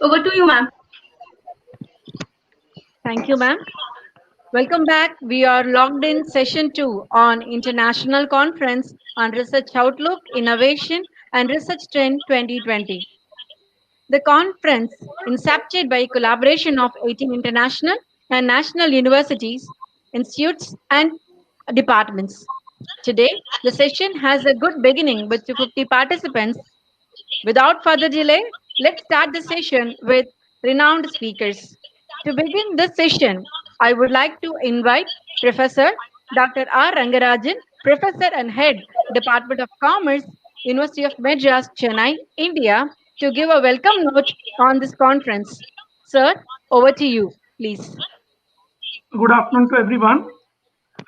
Over to you, ma'am. Thank you, ma'am. Welcome back. We are logged in session 2 on International Conference on Research Outlook, Innovation and Research Trend 2020. The conference, incepted by collaboration of 18 international and national universities, institutes, and departments. Today, the session has a good beginning with 250 participants. Without further delay, let's start the session with renowned speakers. To begin this session, I would like to invite Professor Dr. R. Rangarajan, Professor and Head, Department of Commerce, University of Madras, Chennai, India, to give a welcome note on this conference. Sir, over to you, please. Good afternoon to everyone.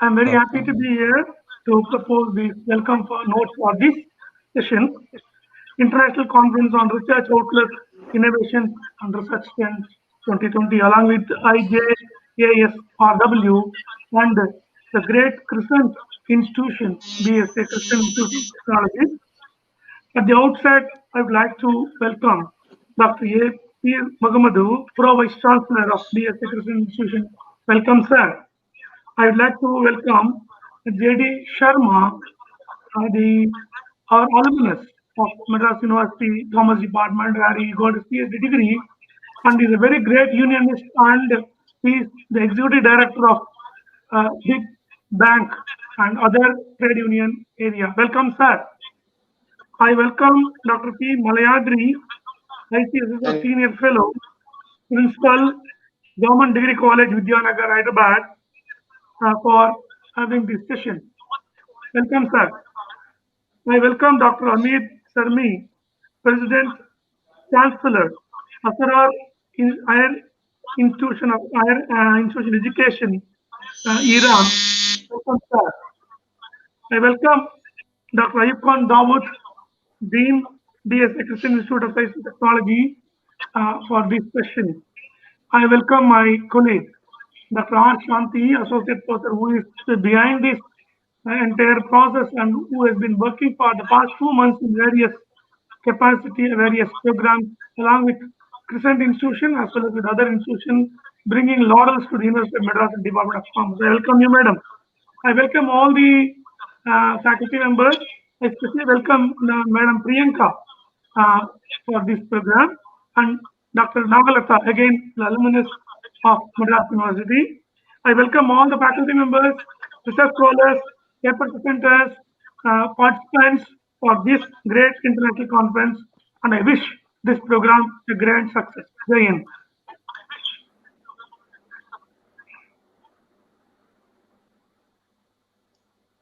I'm very happy to Welcome. be here to propose the welcome for notes for this session. International Conference on Research Outlook, Innovation and Research Trends 2020, along with IJASRW and the Great Crescent Institution, BSA Crescent Institute of Technology. At the outset, I would like to welcome Dr. A. P. Magamadu, Pro Vice Chancellor of BSA Crescent Institution. Welcome, sir. I would like to welcome J.D. Sharma, the our alumnus of Madras University Commerce Department, where he got his PhD degree, and is a very great unionist, and he is the executive director of big bank and other trade union area. Welcome, sir. I welcome Dr. P. Malayadri, ICSS Senior Fellow, Principal, Government Degree College, Vidyanagar, Hyderabad, for having this session. Welcome, sir. I welcome Dr. Amit Sarmi, President, Chancellor, Asrar Higher Institution of Higher Institution Education, Iran. Welcome, sir. I welcome Dr. Ayub Khan Dawood, Dean, DSA Christian Institute of Science and Technology, for this session. I welcome my colleague, Dr. R. Shanti, Associate Professor, who is behind this entire process and who has been working for the past 2 months in various capacity, various programs, along with Crescent Institution as well as with other institutions, bringing laurels to the University of Madras and Department of Commerce. I welcome you, madam. I welcome all the faculty members. I especially welcome Madam Priyanka uh, for this program and Dr. Nagalata, again, the alumnus of Madras University. I welcome all the faculty members, research scholars, paper presenters, participants for this great international conference, and I wish this program a grand success. Jai Hind.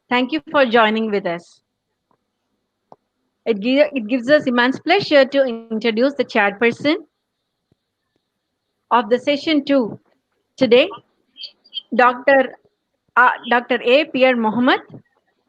Thank you for joining with us. It gives us immense pleasure to introduce the chairperson of the session 2 today, Dr. Dr. A. Pierre Mohammed,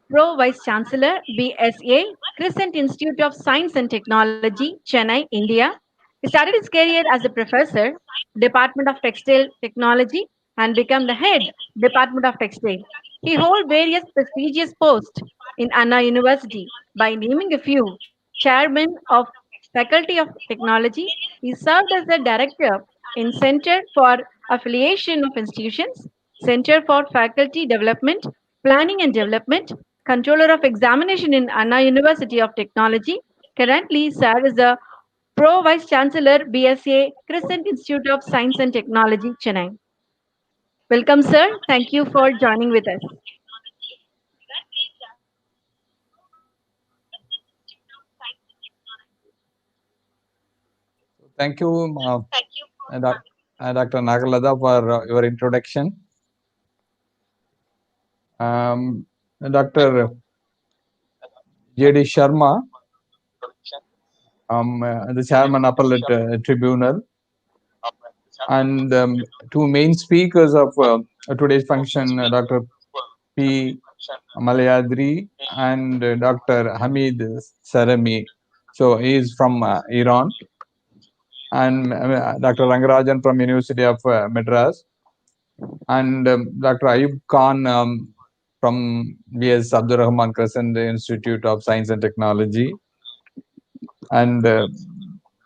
Pro Vice Chancellor, BSA, Crescent Institute of Science and Technology, Chennai, India. He started his career as a professor, Department of Textile Technology, and became the head, Department of Textile. He holds various prestigious posts in Anna University. By naming a few, Chairman of Faculty of Technology, he served as the Director in Center for Affiliation of Institutions, Center for Faculty Development, Planning and Development, Controller of Examination in Anna University of Technology. Currently serves as the Pro Vice Chancellor, BSA, Crescent Institute of Science and Technology, Chennai. Welcome, sir. Thank you for joining with us. Thank you, Dr. Nagalada, for your introduction. Dr. J.D. Sharma, the Chairman Appellate Tribunal, and two main speakers of today's function, Dr. P. Malayadri and Dr. Hamid Sarami. So he is from Iran, and Dr. Rangarajan from University of Madras, and Dr. Ayub Khan from B.S. Abdur Rahman Crescent Institute of Science and Technology, and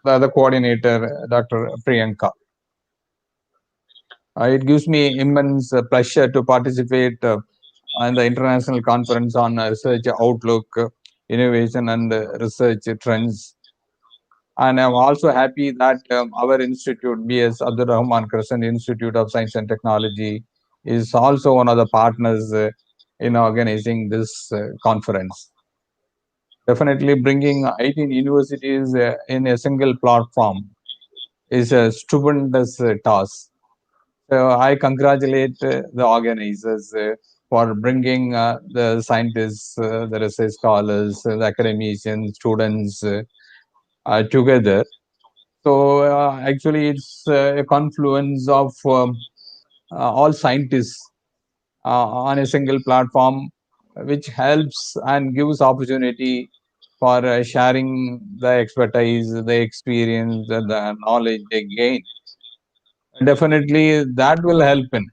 the other coordinator, Dr. Priyanka. It gives me immense pleasure to participate in the International Conference on Research Outlook, Innovation and Research Trends. And I'm also happy that our institute, BS Abdul Rahman Crescent Institute of Science and Technology, is also one of the partners in organizing this conference. Definitely bringing 18 universities in a single platform is a stupendous task. So I congratulate the organizers for bringing the scientists, the research scholars, the academicians, students together. So actually, it's a confluence of all scientists on a single platform, which helps and gives opportunity for sharing the expertise, the experience, the knowledge they gain. Definitely, that will help in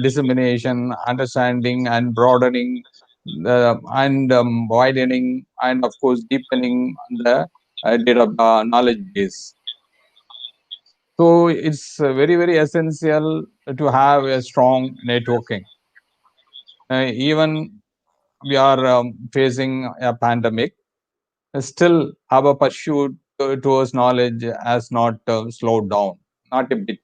dissemination, understanding, and broadening, and widening, and of course, deepening the data knowledge base. So it's very essential to have a strong networking. Even we are facing a pandemic, still our pursuit towards knowledge has not slowed down, not a bit.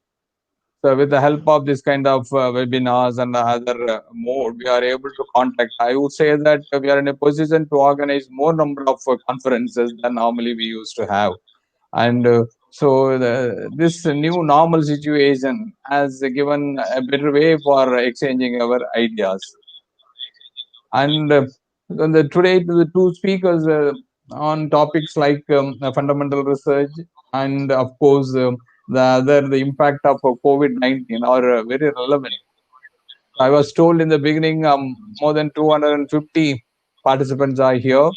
So with the help of this kind of webinars and other mode, we are able to contact. I would say that we are in a position to organize more number of conferences than normally we used to have. And so this new normal situation has given a better way for exchanging our ideas. And today, the two speakers on topics like fundamental research and, of course, the impact of COVID-19 are very relevant. I was told in the beginning more than 250 participants are here.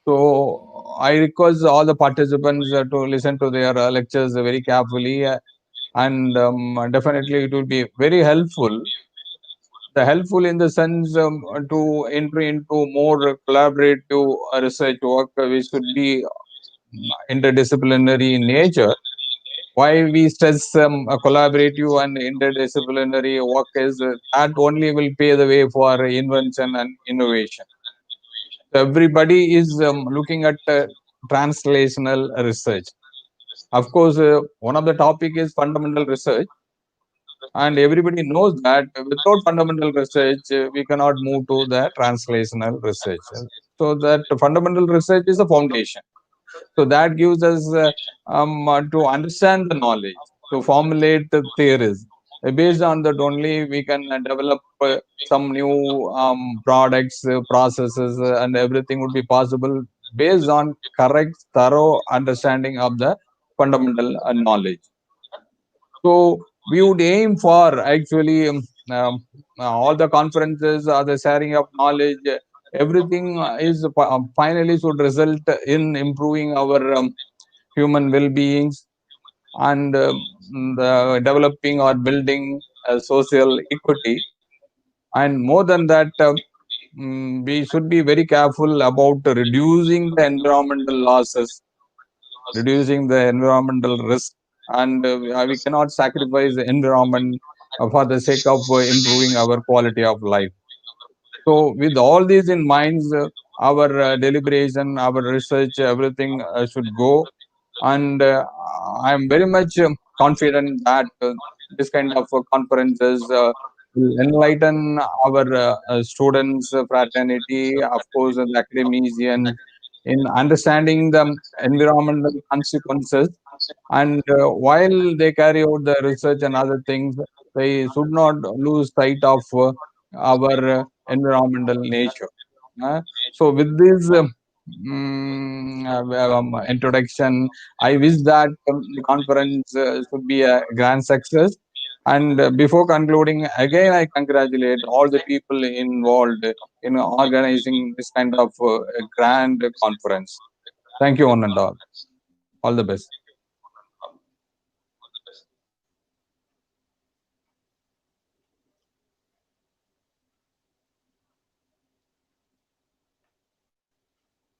So I request all the participants to listen to their lectures very carefully, and definitely it will be very helpful. The helpful in the sense to enter into more collaborative research work, which should be interdisciplinary in nature. Why we stress a collaborative and interdisciplinary work is that only will pave the way for invention and innovation. Everybody is looking at translational research. Of course, one of the topic is fundamental research, and everybody knows that without fundamental research, we cannot move to the translational research. So that fundamental research is a foundation. So that gives us to understand the knowledge, to formulate the theories. Based on that only, we can develop some new products, processes, and everything would be possible based on correct, thorough understanding of the fundamental knowledge. So we would aim for actually all the conferences, the sharing of knowledge, everything is finally should result in improving our human well-beings and the developing or building social equity. And more than that, we should be very careful about reducing the environmental losses, reducing the environmental risk, and we cannot sacrifice the environment for the sake of improving our quality of life. So, with all these in mind, our deliberation, our research, everything should go. And I am very much confident that this kind of conferences will enlighten our students' fraternity, of course, the academicians, in understanding the environmental consequences. And while they carry out the research and other things, they should not lose sight of our environmental nature. So, with this introduction, I wish that the conference should be a grand success. And before concluding, again, I congratulate all the people involved in organizing this kind of grand conference. Thank you, one and all. All the best.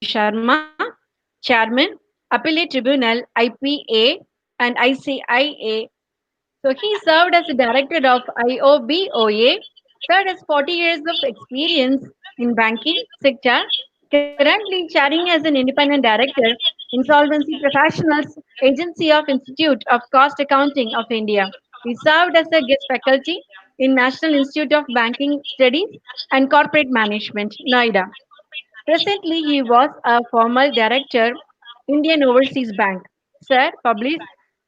Thank you, Dr. P. Sharma, Chairman. Appellate Tribunal, IPA, and ICIA. So he served as the director of IOBOA, third has 40 years of experience in banking sector, currently chairing as an independent director, Insolvency Professionals Agency of Institute of Cost Accounting of India. He served as a guest faculty in National Institute of Banking Studies and Corporate Management, Noida. Presently, he was a former director, Indian Overseas Bank. Sir published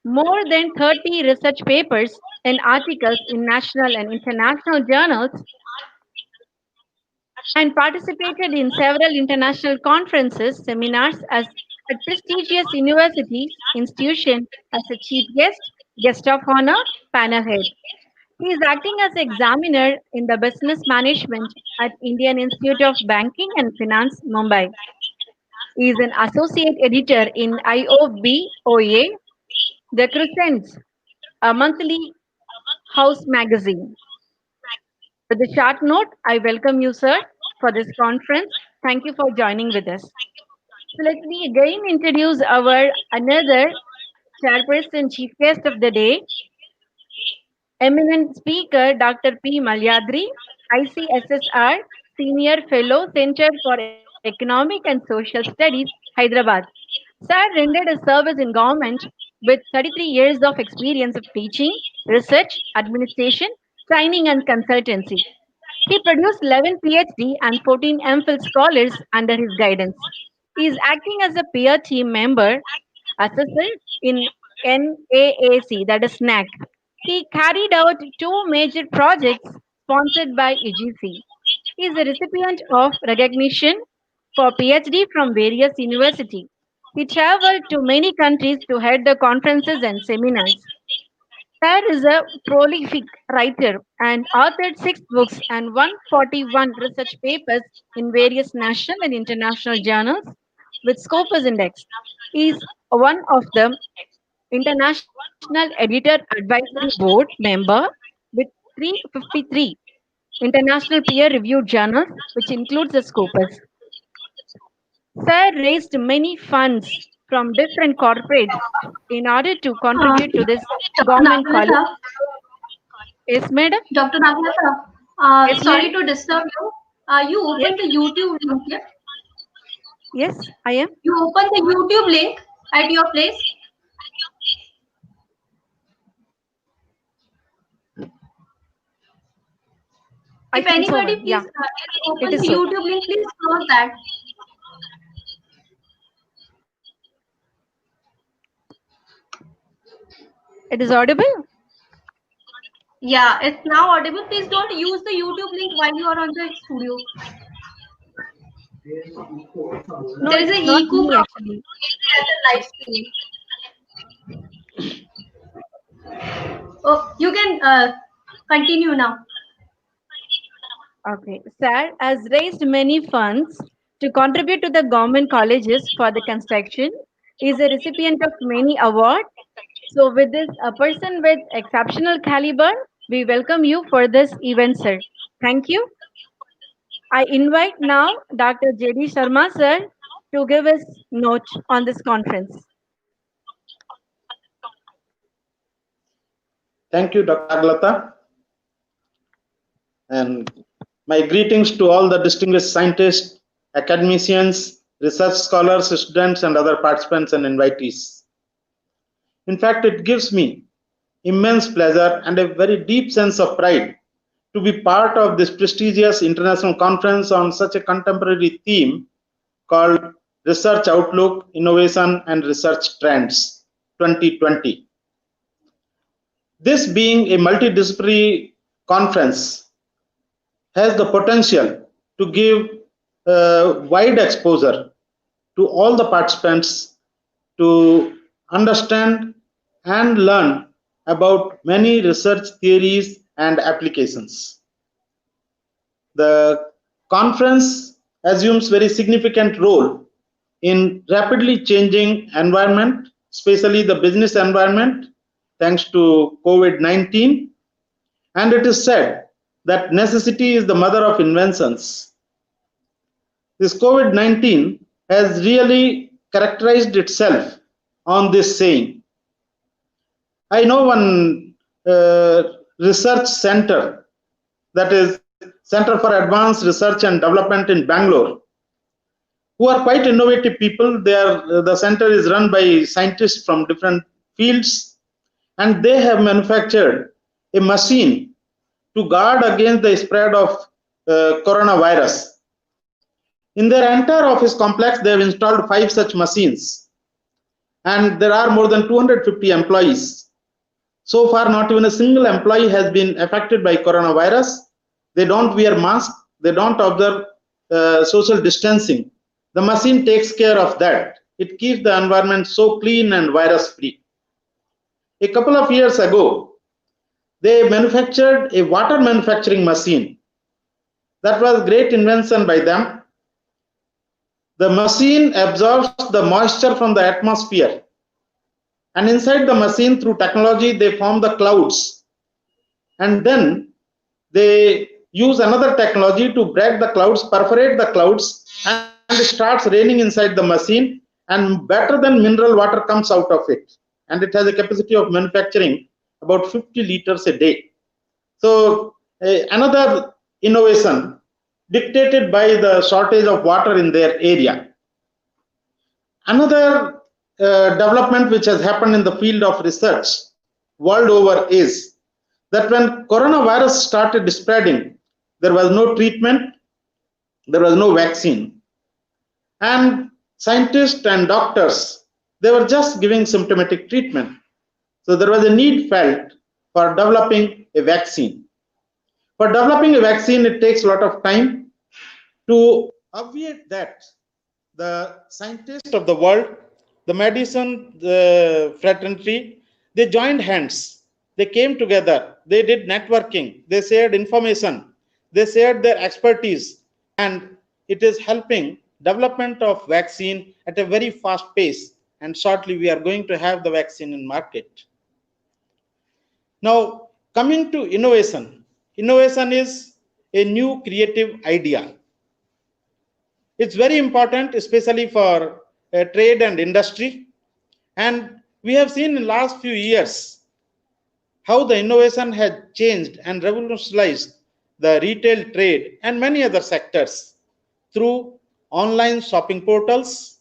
more than 30 research papers and articles in national and international journals and participated in several international conferences, seminars as at prestigious universities, institutions as a chief guest, guest of honor, panel head. He is acting as examiner in the business management at Indian Institute of Banking and Finance, Mumbai. He is an associate editor in IOBOA, The Crescents, a monthly house magazine. With a short note, I welcome you, sir, for this conference. Thank you for joining with us. So let me again introduce our another chairperson, chief guest of the day, eminent speaker Dr. P. Malyadri, ICSSR, Senior Fellow, Center for Economic and Social Studies, Hyderabad. Sir rendered a service in government with 33 years of experience of teaching, research, administration, training and consultancy. He produced 11 PhD and 14 MPhil scholars under his guidance. He is acting as a peer team member, assessor in NAAC, that is NAC. He carried out two major projects sponsored by UGC. He is a recipient of recognition for PhD from various universities. He traveled to many countries to head the conferences and seminars. Sir is a prolific writer and authored six books and 141 research papers in various national and international journals with Scopus Index. He is one of the International Editor Advisory Board member with 353 international peer-reviewed journals, which includes the Scopus. Sir raised many funds from different corporates in order to contribute to this Dr. government college. Nagarata, Yes, madam. Dr. Nagarata, Yes, sorry madam. to disturb you. You Yes, open the YouTube link. Yeah? yes, I am. You open the YouTube link at your place. I If think so, anybody ma'am. Yeah, please it open is the so. YouTube link, please close that. It is audible. Yeah, it's now audible. Please don't use the YouTube link while you are on the studio. No, There is it's an not echo me problem actually. at the live stream. Oh, you can continue now. Okay. Sir has raised many funds to contribute to the government colleges for the construction. He is a recipient of many awards. So, with this, a person with exceptional caliber, we welcome you for this event, sir. Thank you. I invite now Dr. J.D. Sharma, sir, to give his note on this conference. Thank you, Dr. Naglata. And my greetings to all the distinguished scientists, academicians, research scholars, students, and other participants and invitees. In fact, it gives me immense pleasure and a very deep sense of pride to be part of this prestigious international conference on such a contemporary theme called Research Outlook, Innovation, and Research Trends 2020. This being a multidisciplinary conference has the potential to give wide exposure to all the participants to understand and learn about many research theories and applications. The conference assumes very significant role in rapidly changing environment, especially the business environment, thanks to COVID-19. And it is said that necessity is the mother of inventions. This COVID-19 has really characterized itself on this saying. I know one research center, that is Center for Advanced Research and Development in Bangalore, who are quite innovative people. The center is run by scientists from different fields, and they have manufactured a machine to guard against the spread of coronavirus. In their entire office complex, they have installed 5 such machines, and there are more than 250 employees. So far, not even a single employee has been affected by coronavirus. They don't wear masks, they don't observe social distancing. The machine takes care of that. It keeps the environment so clean and virus free. A couple of years ago, they manufactured a water manufacturing machine. That was a great invention by them. The machine absorbs the moisture from the atmosphere, and inside the machine, through technology, they form the clouds, and then they use another technology to break the clouds, perforate the clouds, and it starts raining inside the machine, and better than mineral water comes out of it, and it has a capacity of manufacturing about 50 liters a day. So another innovation dictated by the shortage of water in their area. Another development which has happened in the field of research world over is that when coronavirus started spreading, there was no treatment, there was no vaccine, and scientists and doctors, they were just giving symptomatic treatment. So there was a need felt for developing a vaccine. For developing a vaccine, it takes a lot of time. To obviate that, the scientists of the world, the medicine fraternity, they joined hands. They came together. They did networking. They shared information. They shared their expertise, and it is helping development of vaccine at a very fast pace. And shortly, we are going to have the vaccine in market. Now, coming to innovation. Innovation is a new creative idea. It's very important, especially for trade and industry. And we have seen in the last few years how the innovation has changed and revolutionized the retail trade and many other sectors through online shopping portals,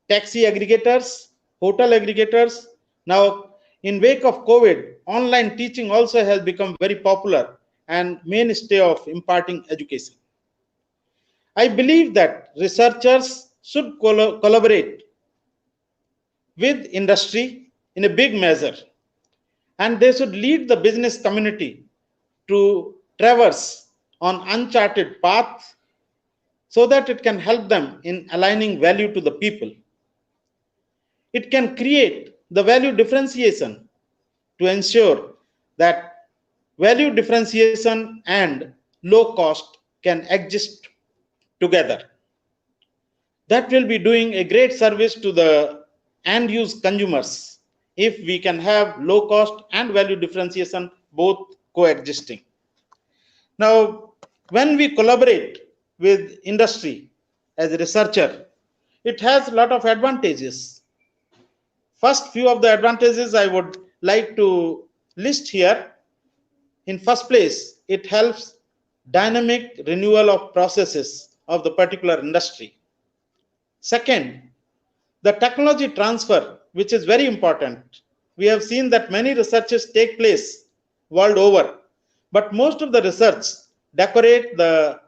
taxi aggregators, hotel aggregators. Now, in wake of COVID, online teaching also has become very popular and mainstay of imparting education. I believe that researchers should collaborate with industry in a big measure, and they should lead the business community to traverse on uncharted path so that it can help them in aligning value to the people. It can create the value differentiation to ensure that value differentiation and low cost can exist together. That will be doing a great service to the end use consumers if we can have low cost and value differentiation both coexisting. Now, when we collaborate with industry as a researcher, it has a lot of advantages. First few of the advantages I would like to list here. In first place, it helps dynamic renewal of processes of the particular industry. Second, the technology transfer, which is very important. We have seen that many researches take place world over, but most of the research decorate the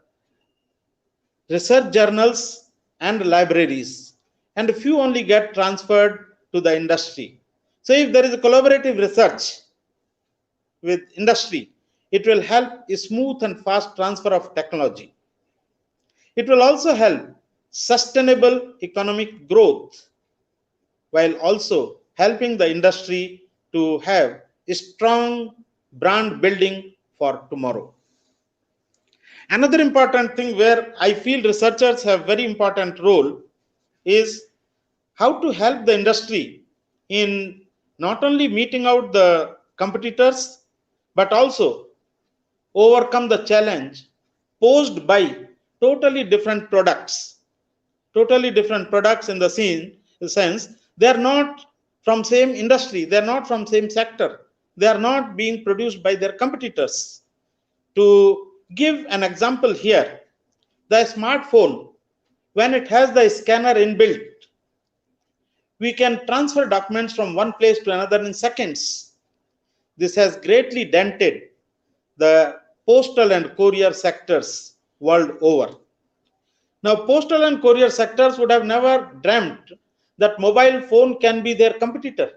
research journals and libraries, and a few only get transferred to the industry. So if there is a collaborative research with industry, it will help a smooth and fast transfer of technology. It will also help sustainable economic growth, while also helping the industry to have a strong brand building for tomorrow. Another important thing where I feel researchers have very important role is how to help the industry in not only meeting out the competitors, but also overcome the challenge posed by totally different products in the scene, sense, they are not from same industry, they are not from same sector, they are not being produced by their competitors. To give an example here, the smartphone, when it has the scanner inbuilt, we can transfer documents from one place to another in seconds. This has greatly dented the postal and courier sectors world over. Now, postal and courier sectors would have never dreamt that mobile phone can be their competitor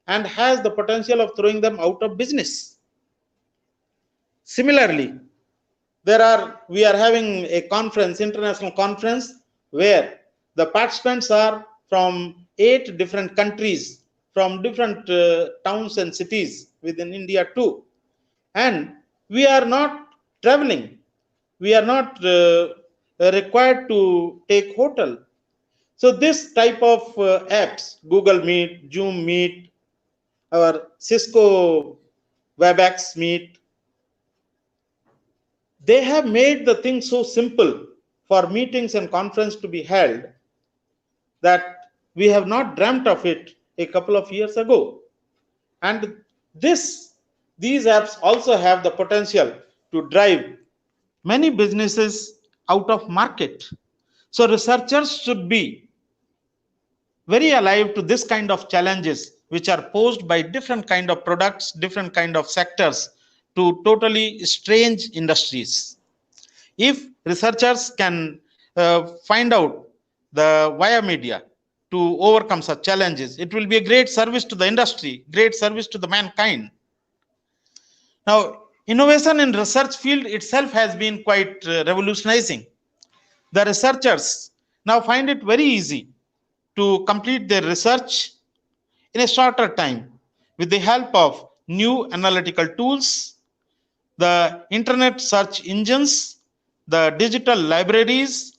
and has the potential of throwing them out of business. Similarly, we are having a conference, international conference, where the participants are from 8 different countries, from different towns and cities within India too. And we are not traveling. We are not required to take hotel. So this type of apps, Google Meet, Zoom Meet, our Cisco WebEx Meet, they have made the thing so simple for meetings and conference to be held that we have not dreamt of it a couple of years ago. And these apps also have the potential to drive many businesses out of market. So researchers should be very alive to this kind of challenges which are posed by different kind of products, different kind of sectors to totally strange industries. If researchers can find out the via media to overcome such challenges, it will be a great service to the industry, great service to the mankind. Now, innovation in research field itself has been quite revolutionizing. The researchers now find it very easy to complete their research in a shorter time with the help of new analytical tools, the internet search engines, the digital libraries,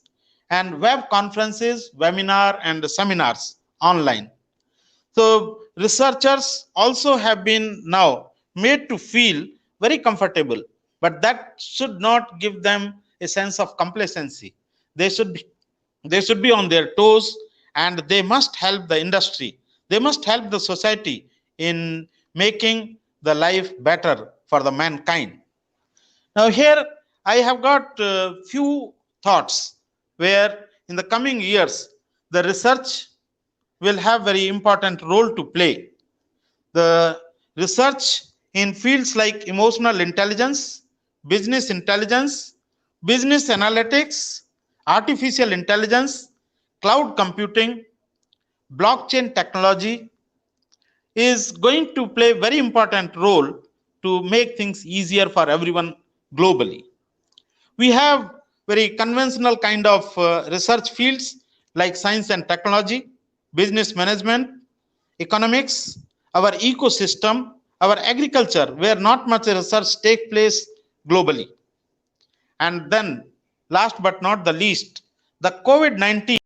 and web conferences, webinar, and seminars online. So researchers also have been now made to feel very comfortable, but that should not give them a sense of complacency. They should be on their toes, and they must help the industry. They must help the society in making the life better for the mankind. Now here I have got a few thoughts where in the coming years the research will have very important role to play. The research in fields like emotional intelligence, business analytics, artificial intelligence, cloud computing, blockchain technology is going to play a very important role to make things easier for everyone globally. We have very conventional kind of research fields like science and technology, business management, economics, our ecosystem, our agriculture, where not much research takes place globally. And then, last but not the least, the COVID-19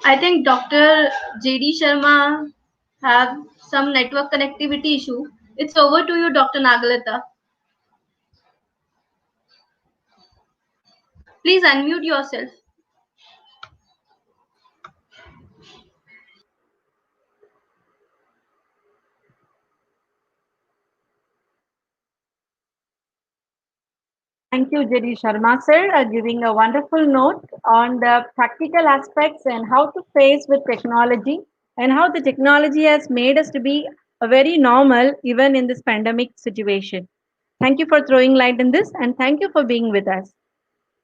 I think Dr. JD Sharma have some network connectivity issue. It's over to you, Dr. Nagalata. Please unmute yourself. Thank you, J.D. Sharma, sir, giving a wonderful note on the practical aspects and how to face with technology and how the technology has made us to be a very normal even in this pandemic situation. Thank you for throwing light in this and thank you for being with us.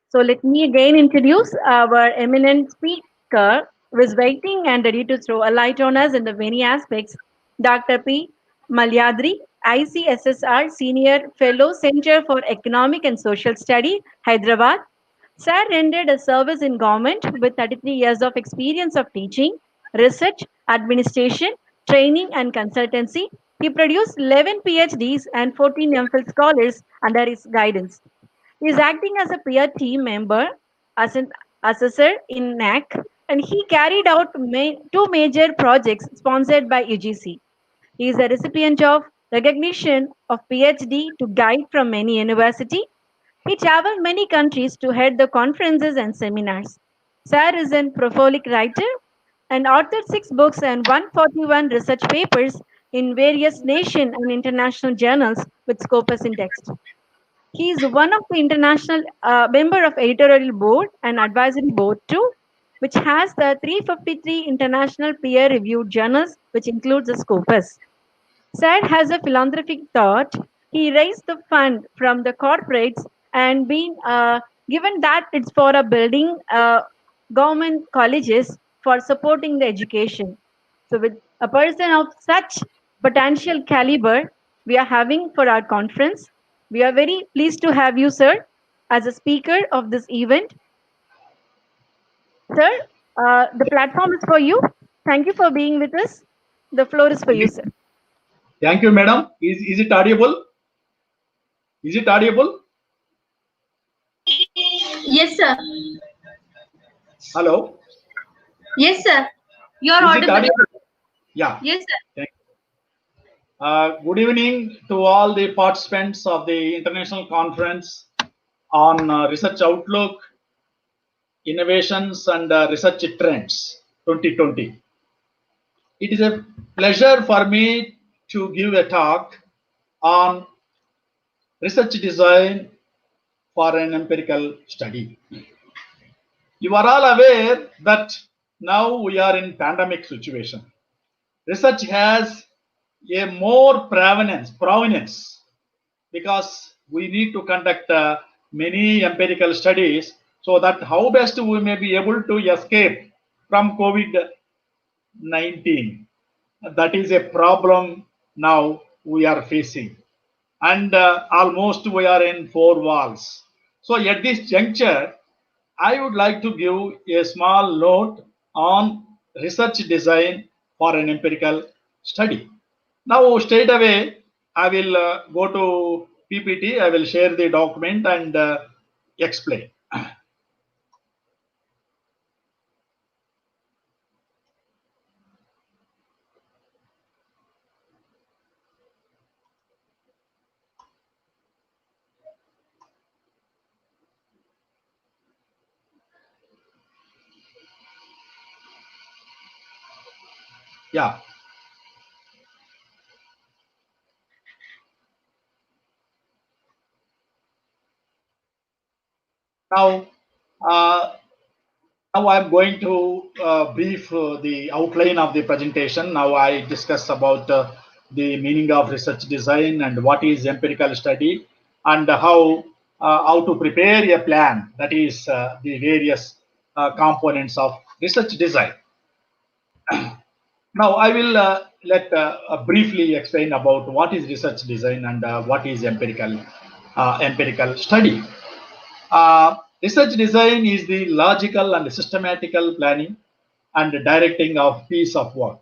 So let me again introduce our eminent speaker who is waiting and ready to throw a light on us in the many aspects, Dr. P. Malyadri, ICSSR Senior Fellow, Center for Economic and Social Study, Hyderabad. Sir rendered a service in government with 33 years of experience of teaching, research, administration, training, and consultancy. He produced 11 PhDs and 14 MPhil scholars under his guidance. He is acting as a peer team member, as an assessor in NAC, and he carried out two major projects sponsored by UGC. He is a recipient of recognition of PhD to guide from many university. He traveled many countries to head the conferences and seminars. Sir is a prolific writer and authored 6 books and 141 research papers in various nation and international journals with Scopus Index. He is one of the international member of editorial board and advisory board too, which has the 353 international peer-reviewed journals, which includes the Scopus. Sad has a philanthropic thought. He raised the fund from the corporates and been given that it's for a building government colleges for supporting the education. So with a person of such potential caliber, we are having for our conference. We are very pleased to have you, sir, as a speaker of this event. Sir, the platform is for you. Thank you for being with us. The floor is for you, sir. Thank you, madam. Is it audible? Is it audible? Yes, sir. Hello? Yes, sir. You're Is it audible. audible? Yeah. Yes, sir. Thank you. Good evening to all the participants of the international conference on Research Outlook, Innovations and Research Trends 2020. It is a pleasure for me to give a talk on research design for an empirical study. You are all aware that now we are in pandemic situation. Research has a more provenance because we need to conduct many empirical studies so that how best we may be able to escape from COVID-19. That is a problem now we are facing, and almost we are in four walls. So at this juncture, I would like to give a small note on research design for an empirical study. Now, straight away, I will go to PPT. I will share the document and explain. Yeah. Now, uh, now I'm going to brief the outline of the presentation. Now I discuss about the meaning of research design and what is empirical study and how to prepare a plan, that is the various components of research design. Now I will let briefly explain about what is research design and what is empirical study. Research design is the logical and systematical planning and directing of piece of work.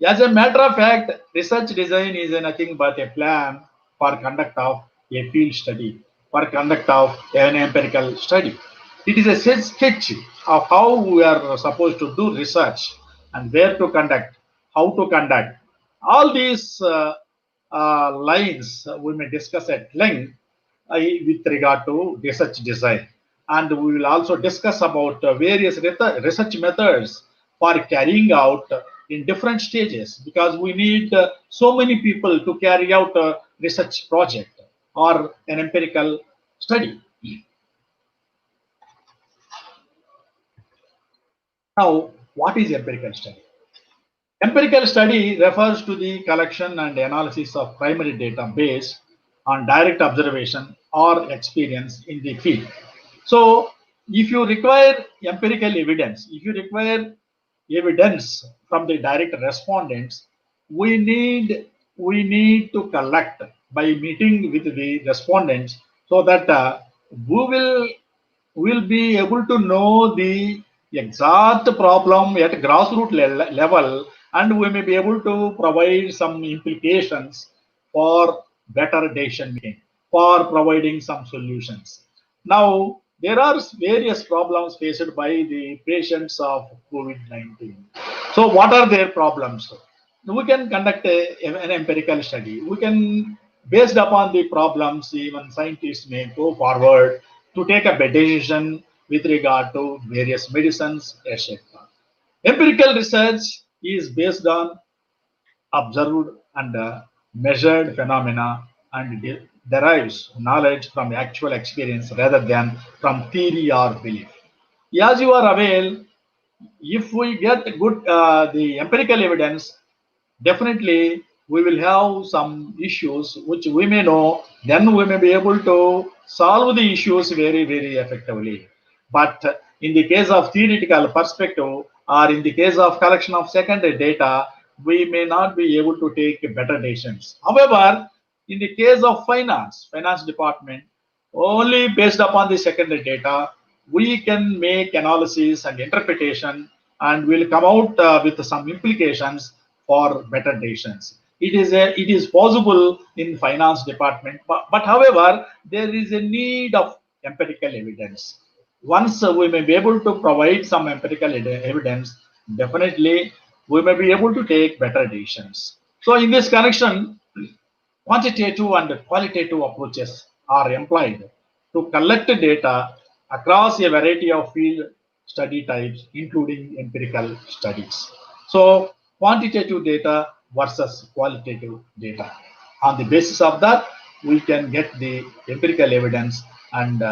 As a matter of fact, research design is nothing but a plan for conduct of a field study, for conduct of an empirical study. It is a sketch of how we are supposed to do research and where to conduct, how to conduct. All these lines we may discuss at length with regard to research design, and we will also discuss about various research methods for carrying out in different stages, because we need so many people to carry out a research project or an empirical study. Now, what is empirical study? Empirical study refers to the collection and analysis of primary data based on direct observation or experience in the field. So, if you require empirical evidence, if you require evidence from the direct respondents, we need to collect by meeting with the respondents, so that we will be able to know the exact problem at grassroots level, and we may be able to provide some implications for better decision making, for providing some solutions. Now, there are various problems faced by the patients of COVID-19. So what are their problems? We can conduct an empirical study. We can, based upon the problems, even scientists may go forward to take a decision with regard to various medicines, etc. Empirical research is based on observed and measured phenomena and derives knowledge from actual experience rather than from theory or belief. As you are aware, if we get good the empirical evidence, definitely we will have some issues which we may know, then we may be able to solve the issues very effectively. But in the case of theoretical perspective, or in the case of collection of secondary data, we may not be able to take better decisions. However, in the case of finance department, only based upon the secondary data, we can make analysis and interpretation, and will come out with some implications for better decisions. It is possible in finance department, but however, there is a need of empirical evidence. Once we may be able to provide some empirical evidence, definitely we may be able to take better decisions. So in this connection, quantitative and qualitative approaches are employed to collect data across a variety of field study types, including empirical studies. So, quantitative data versus qualitative data. On the basis of that, we can get the empirical evidence, and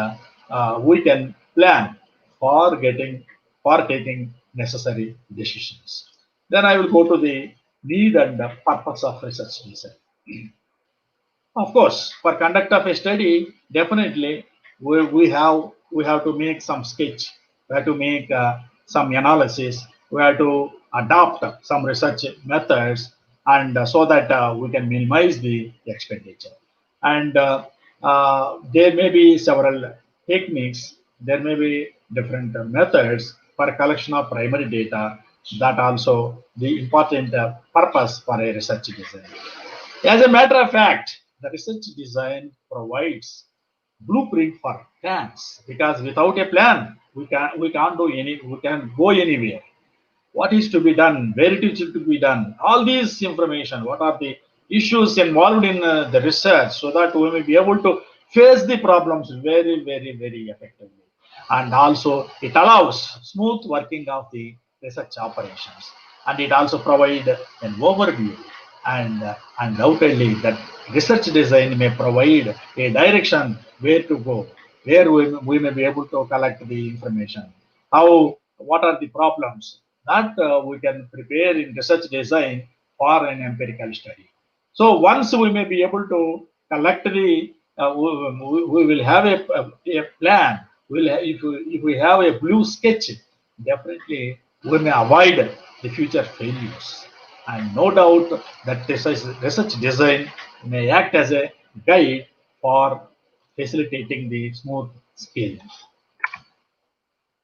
we can plan for taking necessary decisions. Then I will go to the need and the purpose of research design. Of course, for conduct of a study, definitely we have to make some sketch. We have to make some analysis. We have to adopt some research methods, and so that we can minimize the expenditure. And there may be several techniques. There may be different methods for collection of primary data. That also the important purpose for a research design. As a matter of fact, the research design provides blueprint for plans, because without a plan, we can't go anywhere. What is to be done, where it is to be done, all these information, what are the issues involved in the research, so that we may be able to face the problems very effectively. And also it allows smooth working of the research operations, and it also provide an overview, and undoubtedly that research design may provide a direction where to go, where we may be able to collect the information, what are the problems that we can prepare in research design for an empirical study. So once we may be able to collect the, we will have a plan. If we have a blue sketch, definitely we may avoid the future failures. And no doubt that research design may act as a guide for facilitating the smooth scaling.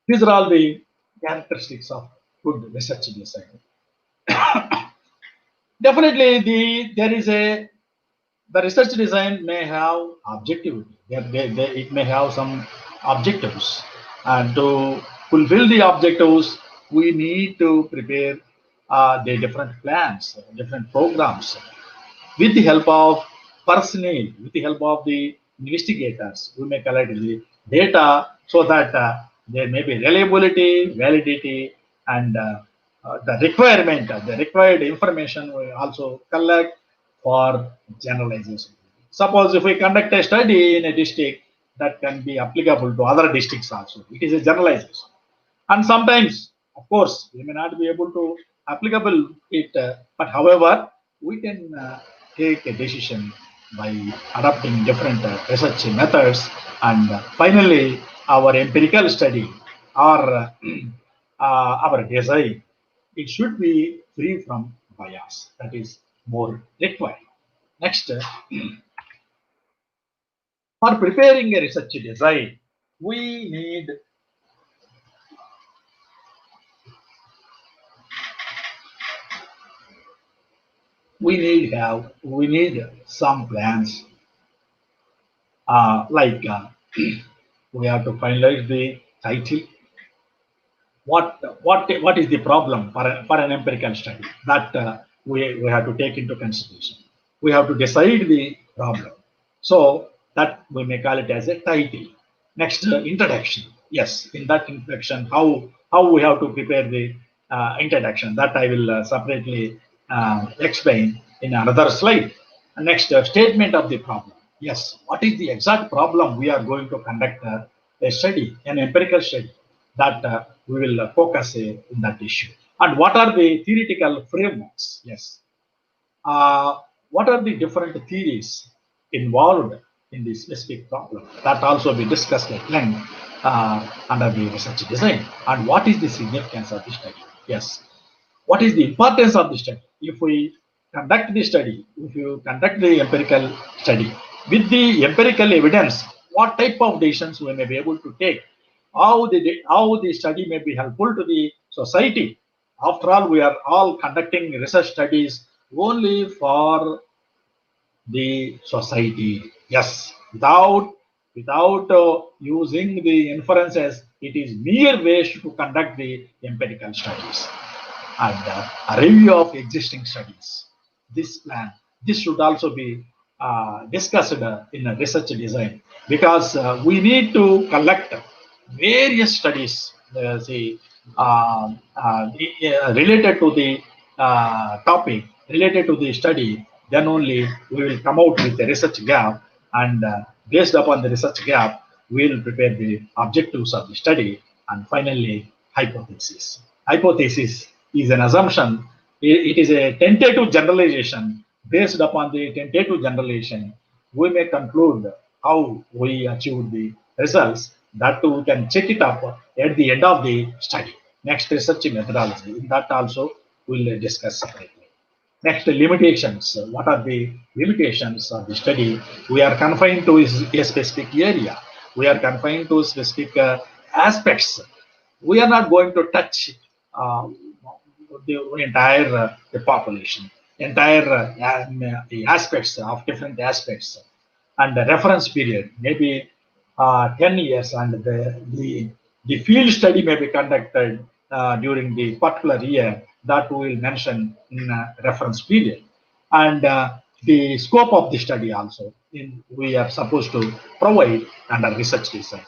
These are all the characteristics of good research design. Definitely, the research design may have objectivity. It may have some objectives, and to fulfill the objectives, we need to prepare the different plans, different programs, with the help of personnel, with the help of the investigators. We may collect the data, so that there may be reliability, validity, and the required information we also collect for generalization. Suppose if we conduct a study in a district, that can be applicable to other districts also. It is a generalization. And sometimes, of course, we may not be able to applicable it, but however, we can take a decision by adopting different research methods, and finally, our empirical study, or our design, it should be free from bias. That is more required. Next, for preparing a research design, we need we need some plans, like we have to finalize the title. What is the problem for an empirical study that we have to take into consideration. We have to decide the problem. So that we may call it as a title. Next, introduction. Yes, in that introduction, how we have to prepare the introduction, that I will separately explain in another slide. Next, statement of the problem. Yes, what is the exact problem we are going to conduct a study, an empirical study, that we will focus in that issue. And what are the theoretical frameworks? Yes. What are the different theories involved in the specific problem? That also be discussed at length under the research design. And what is the significance of the study? Yes. What is the importance of the study? If we conduct the study, if you conduct the empirical study, with the empirical evidence, what type of decisions we may be able to take, how the study may be helpful to the society. After all, we are all conducting research studies only for the society. Yes, without using the inferences, it is mere waste to conduct the empirical studies. And a review of existing studies. This should also be discussed in a research design, because we need to collect various studies, related to the topic, related to the study. Then only we will come out with a research gap, and based upon the research gap, we will prepare the objectives of the study, and finally hypothesis. Hypothesis is an assumption. It is a tentative generalization. Based upon the tentative generalization, we may conclude how we achieved the results. That too, we can check it up at the end of the study. Next, research methodology. That also we will discuss separately. Next, limitations. What are the limitations of the study? We are confined to a specific area. We are confined to specific aspects. We are not going to touch the entire the population, entire aspects of different aspects. And the reference period maybe 10 years, and the field study may be conducted during the particular year that we will mention in a reference period. And the scope of the study also we are supposed to provide under research design.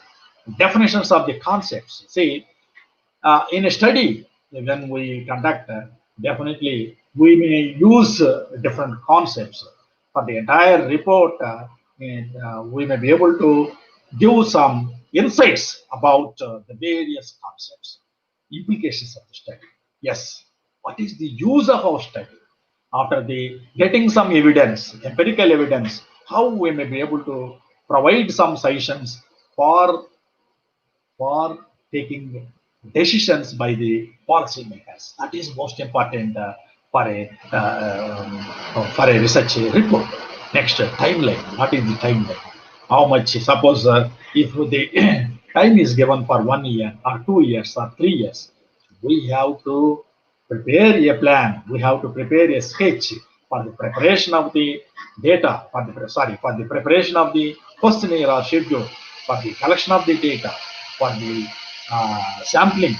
Definitions of the concepts. See, in a study, when we conduct, definitely we may use different concepts for the entire report, and we may be able to give some insights about the various concepts, implications of the study. Yes, what is the use of our study? After the getting some evidence, empirical evidence, how we may be able to provide some suggestions for taking decisions by the policymakers. That is most important for a research report. Next, timeline. What is the timeline? How much? Suppose if the time is given for 1 year or 2 years or 3 years, we have to prepare a plan. We have to prepare a sketch for the preparation of the data, for the preparation of the questionnaire or schedule, for the collection of the data, for the sampling,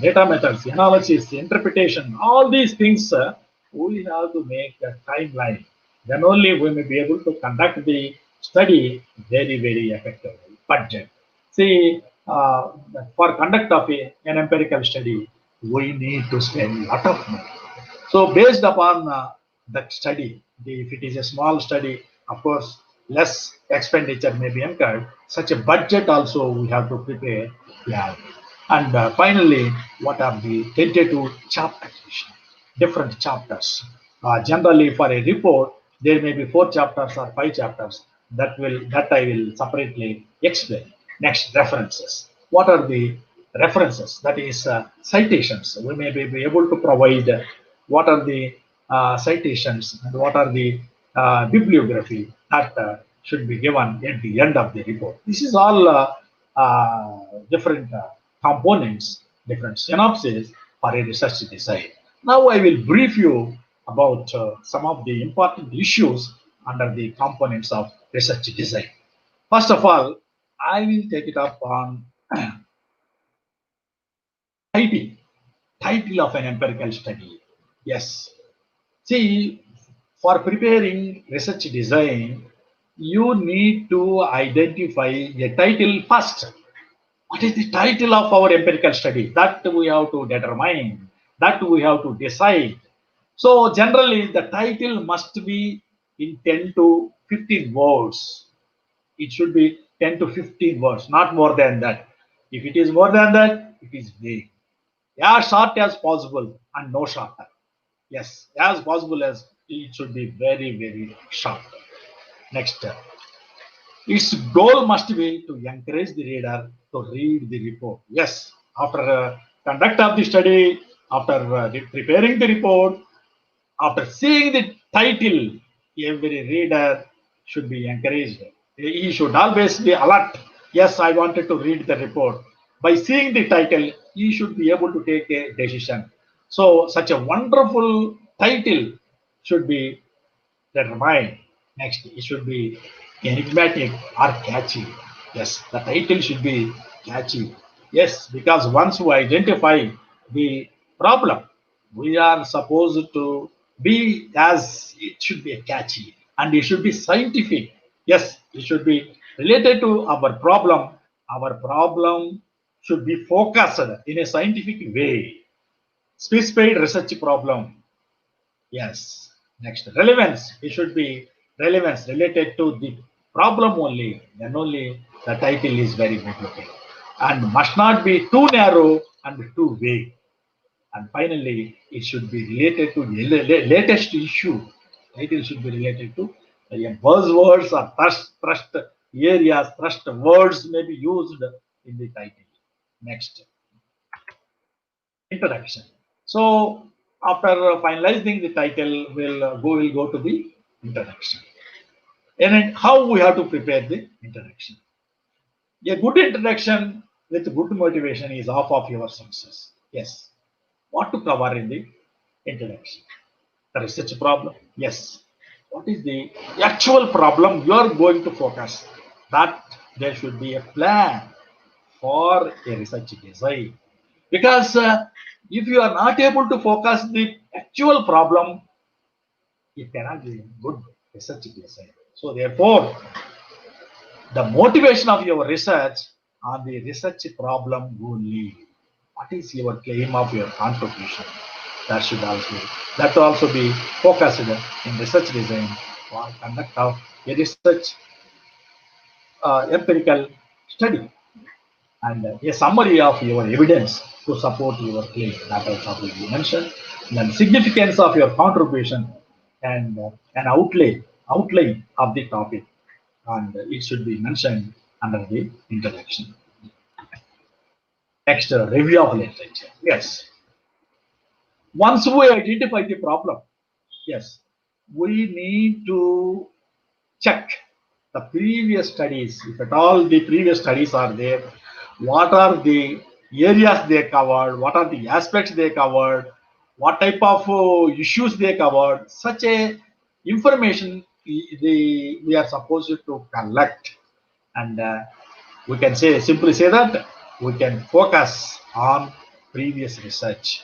data methods, analysis, interpretation, all these things, we have to make a timeline. Then only we may be able to conduct the study very, very effectively. Budget. See, for conduct of an empirical study, we need to spend a lot of money. So based upon that study, if it is a small study, of course, less expenditure may be incurred. Such a budget also we have to prepare. Yeah. And finally, what are the tentative chapters? Different chapters. Generally, for a report, there may be 4 chapters or 5 chapters. That I will separately explain. Next, references. What are the references? That is citations. We may be able to provide what are the citations and what are the bibliography that should be given at the end of the report. This is all different components, different synopses for a research design. Now I will brief you about some of the important issues under the components of research design. First of all, I will take it up on title of an empirical study. Yes. See, for preparing research design, you need to identify a title first. What is the title of our empirical study? That we have to determine, that we have to decide. So generally the title must be in 10 to 15 words. It should be 10 to 15 words, not more than that. If it is more than that, it is vague. As short as possible and no shorter. Yes, as possible as it should be very, very short. Next, its goal must be to encourage the reader to read the report. Yes, after conduct of the study, after preparing the report, after seeing the title, every reader should be encouraged. He should always be alert. Yes, I wanted to read the report. By seeing the title, he should be able to take a decision. So, such a wonderful title should be determined. Next, it should be enigmatic or catchy. Yes, the title should be catchy. Yes, because once we identify the problem, we are supposed to be as it should be catchy and it should be scientific. Yes, it should be related to our problem. Our problem should be focused in a scientific way. Specified research problem. Yes. Next, relevance. It should be relevance related to the problem only. Then only the title is very good looking. And must not be too narrow and too vague. And finally, it should be related to the latest issue. Title should be related to buzzwords or thrust areas, thrust words may be used in the title. Next, introduction. So after finalizing the title, we'll go to the introduction. And then how we have to prepare the introduction. A good introduction with good motivation is half of your success. Yes. What to cover in the introduction? The research problem. Yes. What is the actual problem you are going to focus? That there should be a plan for a research design. Because if you are not able to focus the actual problem, it cannot be good research design. So therefore, the motivation of your research on the research problem only. What is your claim of your contribution? That also be focused in research design or conduct of a research empirical study and a summary of your evidence to support your claim. That also will be mentioned. Then significance of your contribution and an outline of the topic, and it should be mentioned under the introduction. Next, review of literature. Yes. Once we identify the problem, yes, we need to check the previous studies. If at all the previous studies are there, what are the areas they covered, what are the aspects they covered, what type of issues they covered. Such a information we are supposed to collect, and we can simply say that we can focus on previous research.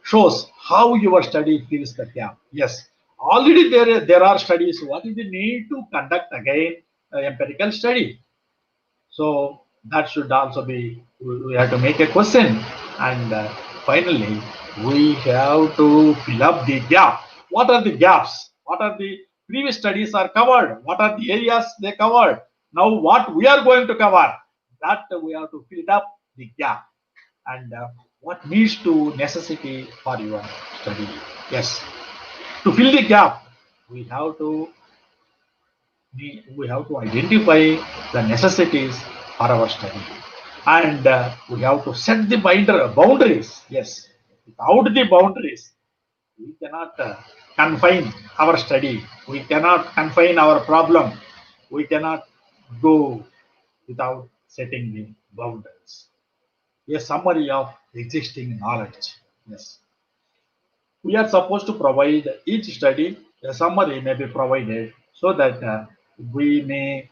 Shows how your study fills the gap. Yes, already there are studies. What is the need to conduct again empirical study? So that should also be, we have to make a question, and finally we have to fill up the gap. What are the gaps? What are the previous studies are covered? What are the areas they covered? Now what we are going to cover, that we have to fill up the gap, and what needs to necessity for your study. Yes, to fill the gap, we have to identify the necessities for our study, and we have to set the boundaries. Yes, without the boundaries, we cannot confine our study. We cannot confine our problem. We cannot go without setting the boundaries. A summary of existing knowledge. Yes, we are supposed to provide each study a summary may be provided so that we may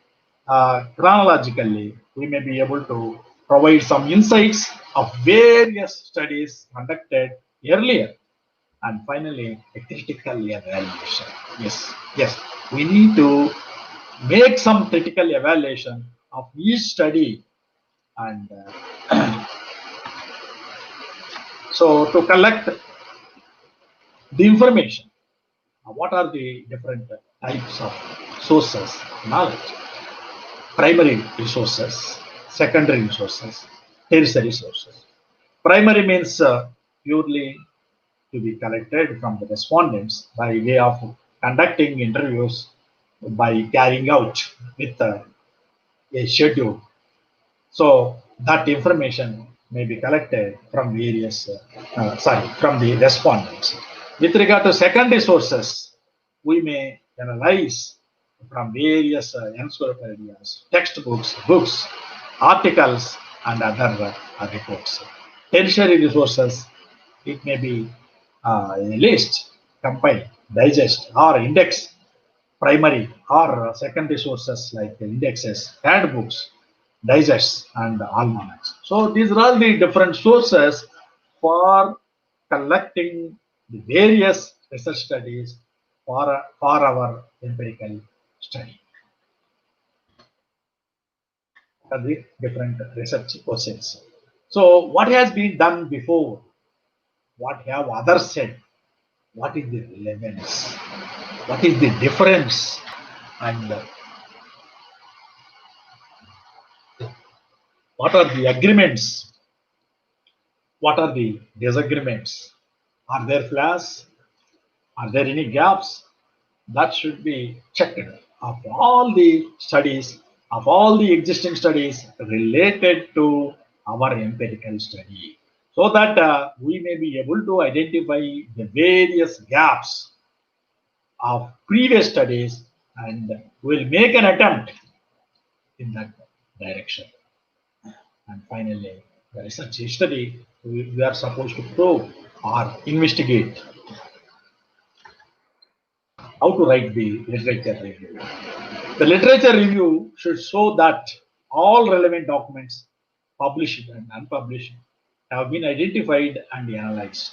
chronologically, we may be able to provide some insights of various studies conducted earlier. And finally, a critical evaluation. Yes, we need to make some critical evaluation of each study, and so to collect the information. What are the different types of sources knowledge? Primary resources, secondary resources, tertiary sources. Primary means purely to be collected from the respondents by way of conducting interviews, by carrying out with a schedule. So that information may be collected from various, from the respondents. With regard to secondary sources, we may analyze from various encyclopedias, textbooks, books, articles, and other reports. Tertiary resources, it may be a list, compile, digest, or index primary or secondary sources like indexes, handbooks, digests, and almanacs. So these are all the different sources for collecting the various research studies for our empirical study. The different research processes. So what has been done before? What have others said? What is the relevance? What is the difference? And what are the agreements? What are the disagreements? Are there flaws? Are there any gaps? That should be checked of all the studies, of all the existing studies related to our empirical study, so that we may be able to identify the various gaps of previous studies, and we'll make an attempt in that direction. And finally, the research study, we are supposed to probe or investigate how to write the literature review. The literature review should show that all relevant documents, published and unpublished, have been identified and analyzed.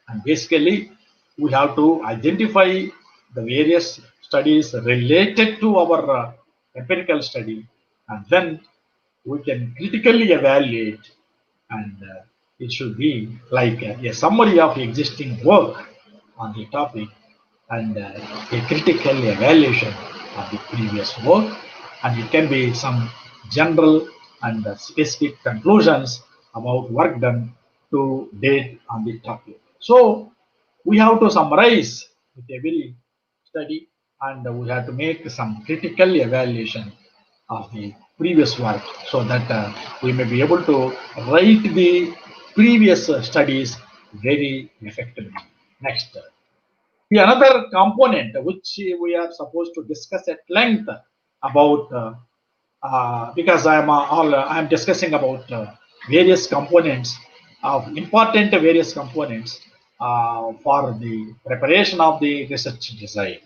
And basically, we have to identify the various studies related to our empirical study, and then we can critically evaluate, and it should be like a summary of existing work on the topic, and a critical evaluation of the previous work, and it can be some general and specific conclusions about work done to date on the topic. So we have to summarize with every study, and we have to make some critical evaluation of the previous work, so that we may be able to write the previous studies very effectively. Next. The another component which we are supposed to discuss at length about, because I am discussing about various components of important various components for the preparation of the research design.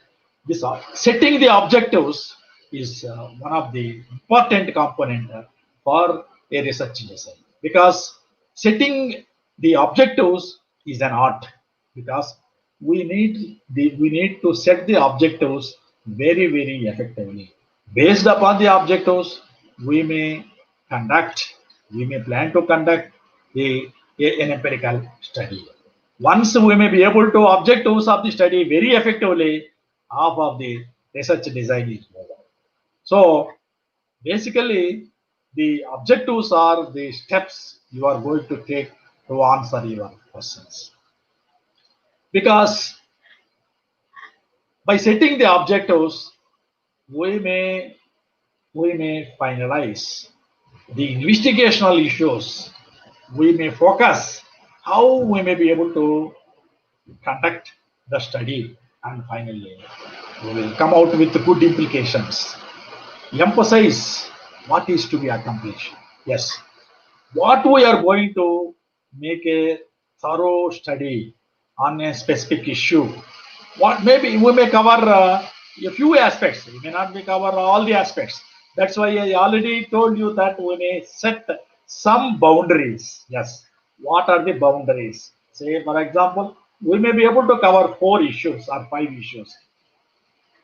This setting the objectives is one of the important component for a research design, because setting the objectives is an art, because we need to set the objectives very effectively. Based upon the objectives, we may plan to conduct an empirical study. Once we may be able to objectives of the study very effectively, half of the research design is over. So basically, the objectives are the steps you are going to take to answer your questions. Because by setting the objectives, we may finalize the investigational issues. We may focus how we may be able to conduct the study, and finally we will come out with good implications. Emphasize what is to be accomplished. Yes, what we are going to make a thorough study on a specific issue. What maybe we may cover a few aspects. We may not cover all the aspects, That's why I already told you that we may set some boundaries. Yes. What are the boundaries? Say, for example, we may be able to cover 4 issues or 5 issues.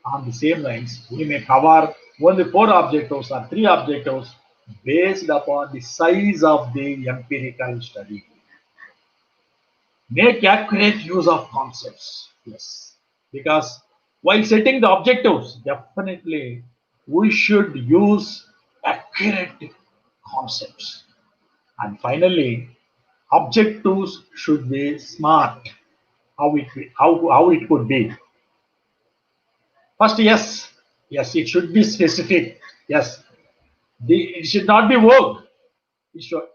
On the same lines, we may cover only 4 objectives or 3 objectives based upon the size of the empirical study. Make accurate use of concepts. Yes. Because while setting the objectives, definitely we should use accurate concepts. And finally, objectives should be smart. How it could be. First, yes, it should be specific. Yes, it should not be vague.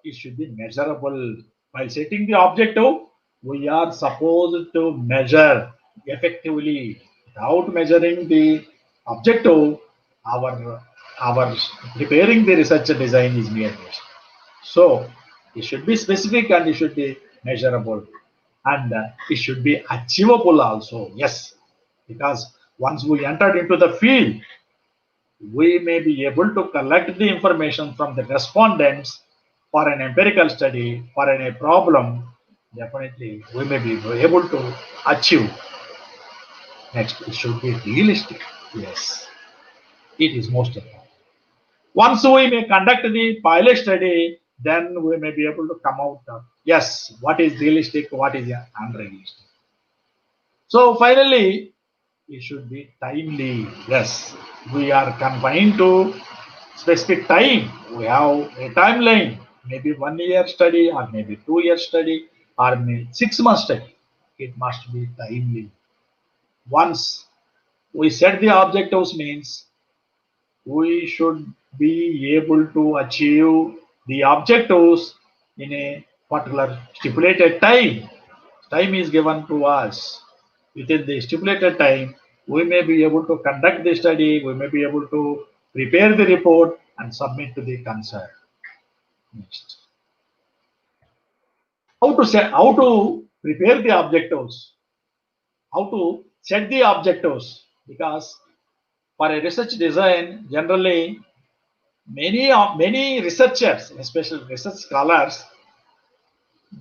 It should be measurable. While setting the objective, we are supposed to measure effectively. Without measuring the objective, our preparing the research design is mere waste. So it should be specific and it should be measurable, and it should be achievable also. Yes, because once we entered into the field, we may be able to collect the information from the respondents for an empirical study, for a problem. Definitely, we may be able to achieve. Next, it should be realistic. Yes, it is most important. Once we may conduct the pilot study, then we may be able to come out yes, what is realistic, what is unrealistic. So finally, it should be timely. Yes, we are confined to specific time. We have a timeline, maybe 1 year study, or maybe 2 year study, or maybe 6 month study. It must be timely. Once we set the objectives, means we should be able to achieve the objectives in a particular stipulated time. Time is given to us. Within the stipulated time, we may be able to conduct the study, we may be able to prepare the report and submit to the concern. Next. How to prepare the objectives, how to set the objectives, because for a research design, generally many researchers, especially research scholars,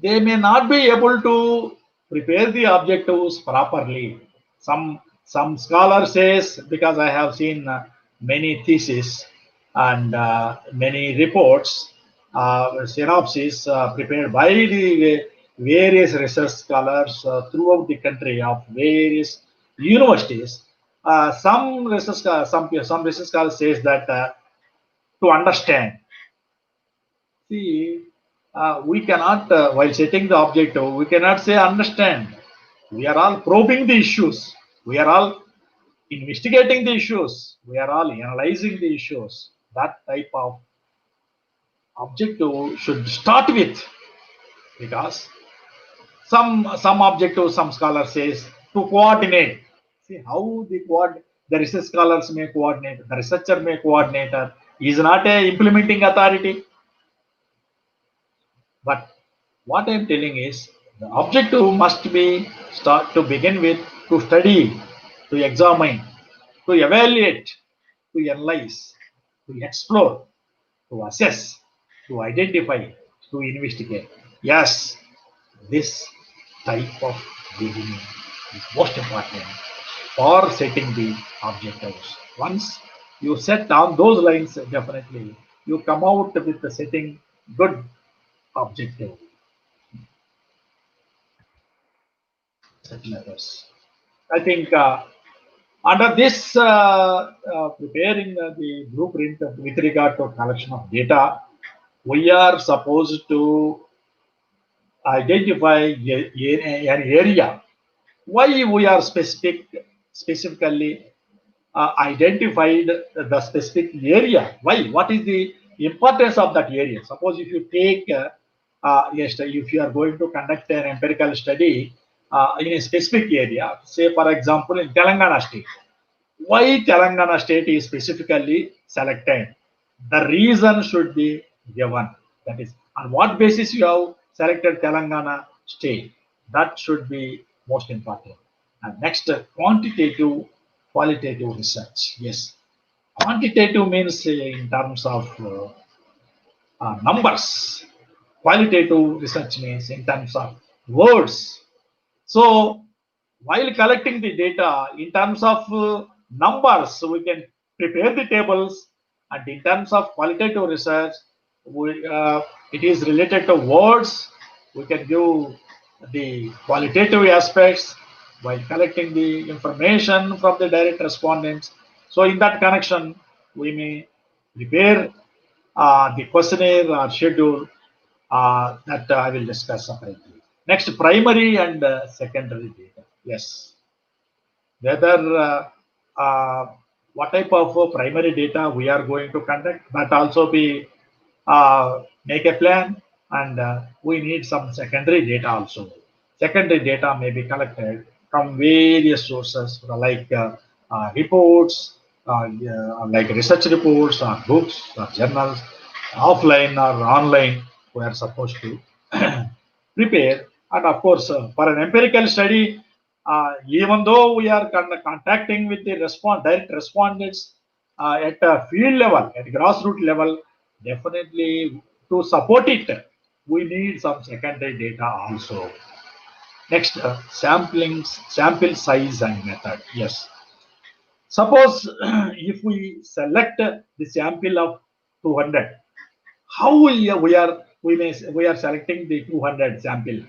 they may not be able to prepare the objectives properly. Some scholar says, because I have seen many theses and many reports, synopses prepared by the various research scholars throughout the country of various universities. Some research scholars says that to understand. See, we cannot, while setting the objective, we cannot say understand. We are all probing the issues. We are all investigating the issues. We are all analyzing the issues. That type of objective should start with, because some objective, some scholar says to coordinate. See how the research scholars may coordinate, the researcher may coordinate. He is not a implementing authority. But what I am telling is the objective must be start to begin with, to study, to examine, to evaluate, to analyze, to explore, to assess, to identify, to investigate. Yes, this type of beginning is most important for setting the objectives. Once you set down those lines, definitely you come out with the setting good objective. Matters. I think under this preparing the blueprint with regard to collection of data, we are supposed to identify an area. Why we are specifically identified the specific area? Why? What is the importance of that area? Suppose if you take if you are going to conduct an empirical study in a specific area, say for example in Telangana state. Why Telangana state is specifically selected? The reason should be given. That is, on what basis you have selected Telangana state? That should be most important. And next, quantitative, qualitative research. Yes, Quantitative means in terms of numbers. Qualitative research means in terms of words. So while collecting the data in terms of numbers, we can prepare the tables, and in terms of qualitative research, it is related to words. We can give the qualitative aspects while collecting the information from the direct respondents. So in that connection, we may prepare the questionnaire or schedule that I will discuss separately. Next, primary and secondary data. Yes, whether what type of primary data we are going to conduct, but also be make a plan, and we need some secondary data also. Secondary data may be collected from various sources like reports, like research reports or books or journals, offline or online. We are supposed to prepare, and of course, for an empirical study, even though we are contacting with the direct respondents at a field level, at grassroots level, definitely to support it, we need some secondary data also. Next, sample size and method. Yes. Suppose if we select the sample of 200, how we are selecting the 200 sample?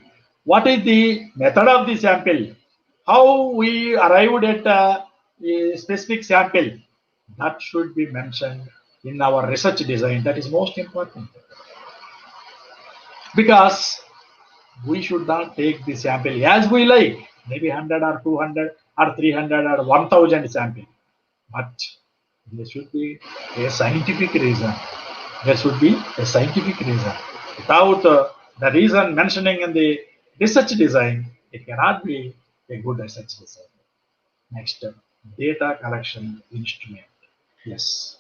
What is the method of the sample? How we arrived at a specific sample? That should be mentioned in our research design. That is most important, because we should not take the sample as we like, maybe 100 or 200 or 300 or 1000 sample, but there should be a scientific reason. There should be a scientific reason. Without the reason mentioning in the research design, it cannot be a good research design. Next, data collection instrument. Yes.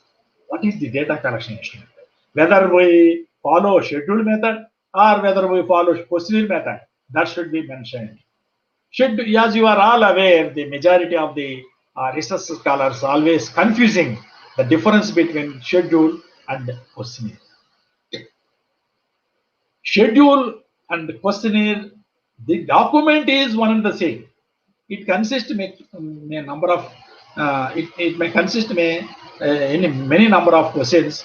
What is the data collection instrument? Whether we follow scheduled method or whether we follow questionnaire method, that should be mentioned. As you are all aware, the majority of the research scholars always confusing the difference between schedule and questionnaire. Schedule and questionnaire, the document is one and the same. It consists may number of it may consist in many number of questions,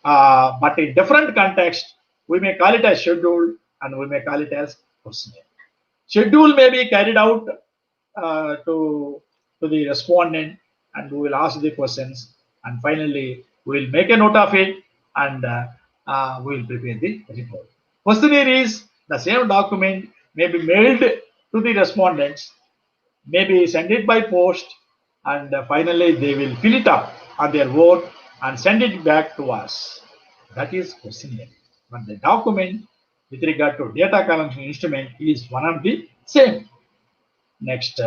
but in different context, we may call it as schedule and we may call it as questionnaire. Schedule may be carried out to the respondent, and we will ask the questions, and finally we will make a note of it, and we will prepare the report. Questionnaire is the same document, may be mailed to the respondents, maybe send it by post, and finally they will fill it up on their own and send it back to us. That is questionnaire. But the document with regard to data collection instrument is one and the same. Next,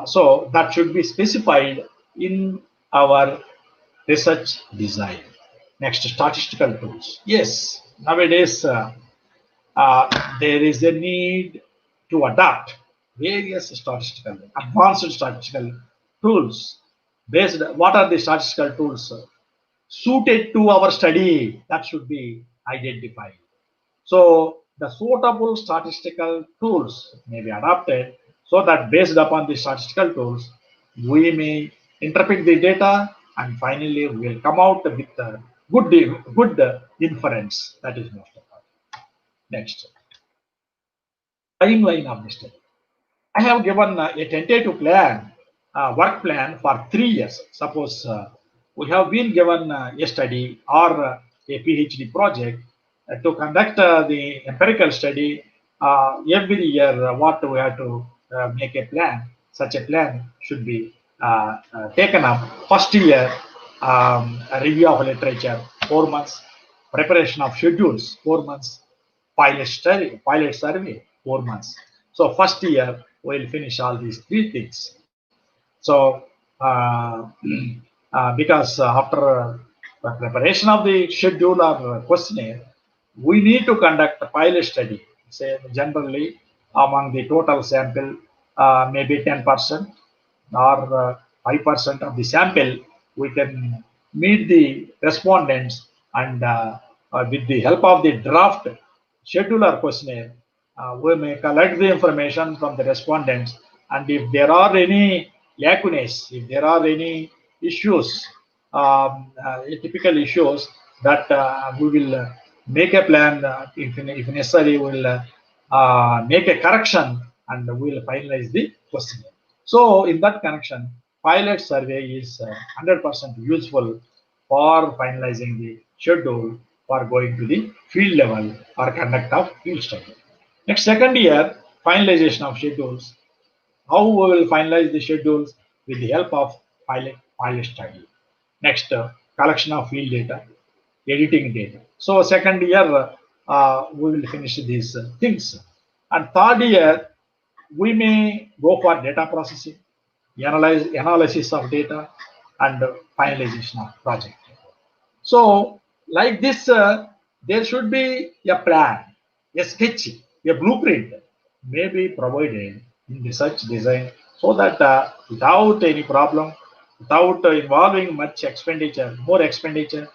so that should be specified in our research design. Next, statistical tools. Yes, nowadays there is a need to adopt various advanced statistical tools. What are the statistical tools suited to our study? That should be identified. So the suitable statistical tools may be adopted, so that based upon the statistical tools, we may interpret the data, and finally we will come out with a good inference. That is most important. Next, timeline of the study. I have given a tentative plan, work plan for 3 years. Suppose we have been given a study or a PhD project to conduct the empirical study every year. What we have to make a plan. Such a plan should be taken up. First year, a review of literature, 4 months. Preparation of schedules, 4 months. Pilot survey, 4 months. So first year we'll finish all these 3 things. So because after the preparation of the schedule or questionnaire, we need to conduct a pilot study. Say generally among the total sample, maybe 10% or 5% of the sample we can meet the respondents, and with the help of the draft scheduler questionnaire, we may collect the information from the respondents, and if there are any lacunae, if there are any issues, typical issues, that we will make a plan. If necessary, we will make a correction, and we will finalize the questionnaire. So in that connection, pilot survey is 100% useful for finalizing the schedule for going to the field level or conduct of field study. Next, second year, finalization of schedules. How we will finalize the schedules? With the help of pilot study. Next, collection of field data, editing data. So second year, we will finish these things. And third year, we may go for data processing, analysis of data, and finalization of project. So like this, there should be a plan, a sketch, a blueprint may be provided in research design, so that without any problem, without involving much expenditure, more expenditure,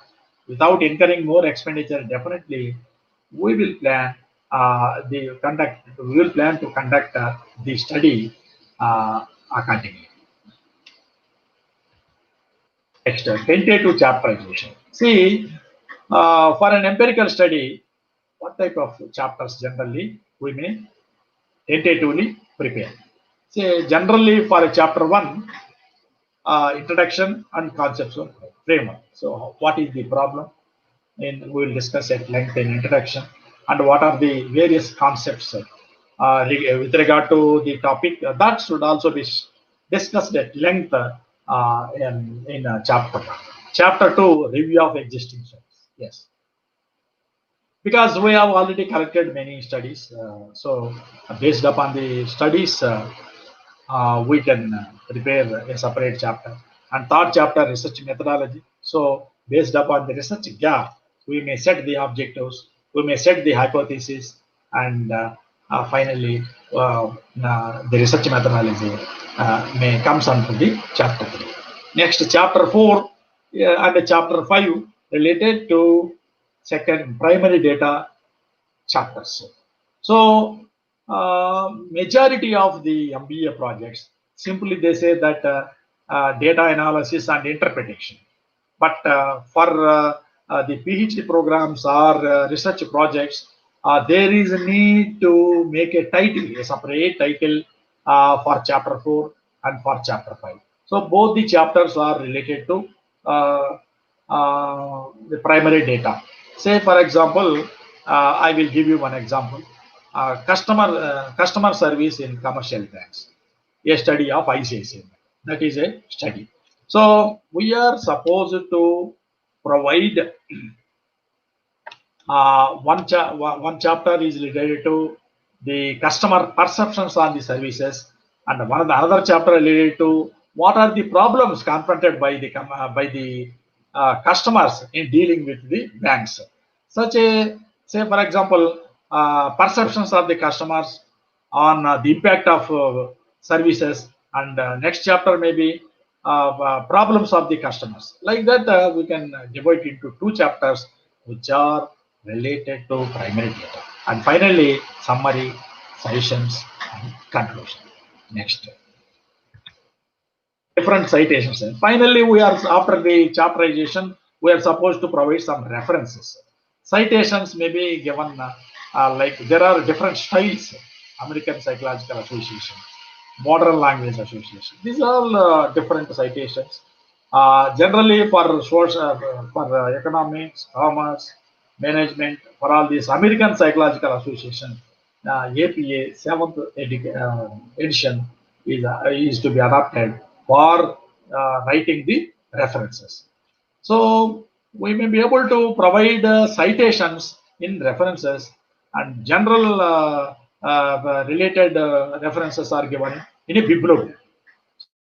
without incurring more expenditure, definitely we will plan we will plan to conduct the study accordingly. Next, tentative chapterization. See, for an empirical study, what type of chapters generally we may tentatively prepare? Say, generally for a chapter 1, introduction and concepts of framework. So, what is the problem? And we will discuss at length in introduction, and what are the various concepts with regard to the topic. That should also be discussed at length in chapter 1. Chapter 2, review of existing studies. Yes, because we have already collected many studies. So based upon the studies, we can prepare a separate chapter. And third chapter, research methodology. So based upon the research gap, we may set the objectives, we may set the hypothesis, and finally the research methodology may comes onto the chapter 3. Next, chapter 4 and chapter 5 related to second primary data chapters. So majority of the MBA projects, simply they say that data analysis and interpretation. But for the PhD programs or research projects, there is a need to make a title, a separate title for chapter 4 and for chapter 5. So both the chapters are related to the primary data. Say, for example, I will give you one example. Customer service in commercial banks, a study of ICROIRT. That is a study. So we are supposed to provide one chapter is related to the customer perceptions on the services, and another chapter related to what are the problems confronted by the customers in dealing with the banks. Such a, say for example, perceptions of the customers on the impact of services, and next chapter may be problems of the customers. Like that, we can divide into 2 chapters which are related to primary data. And finally, summary, suggestions, and conclusion. Next, different citations. And finally, we are, after the chapterization, we are supposed to provide some references. Citations may be given, like there are different styles: American Psychological Association, Modern Language Association. These are all different citations. Generally for economics, commerce, management, for all these, American Psychological Association, APA 7th edition is to be adopted for writing the references. So we may be able to provide citations in references, and general related references are given in a bibliography.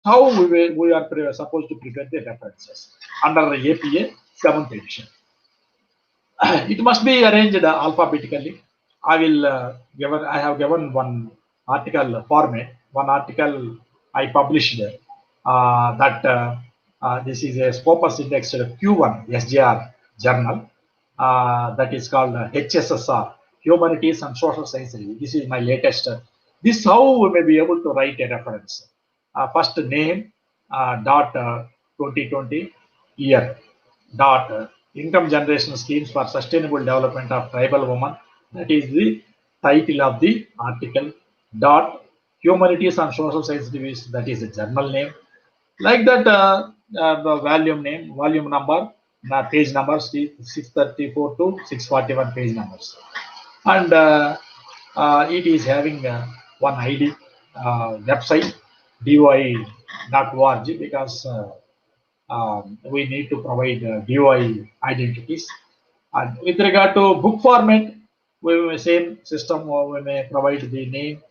How we are supposed to prepare the references under the APA 7th edition. It must be arranged alphabetically. I have given one article format. One article I published that This is a Scopus indexed Q1 SJR journal that is called HSSR, Humanities and Social Science Review. This is my latest. This is how we may be able to write a reference. First name dot 2020 year dot income generation schemes for sustainable development of tribal women. That is the title of the article. Dot humanities and social science reviews. That is the journal name. Like that, the volume name, volume number, page numbers 634 to 641 page numbers, and it is having one ID website doi.org because we need to provide DOI identities. And with regard to book format, we may same system we may provide the name,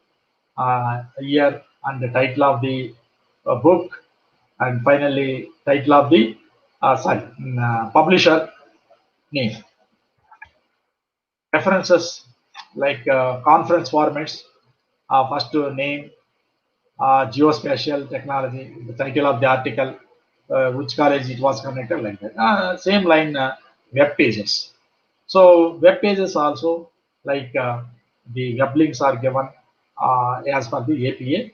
year, and the title of the book, and finally title of the publisher name. References like conference formats, first name, geospatial technology, the title of the article, which college it was connected, like that. Same line, web pages. So web pages also, like the web links are given as per the APA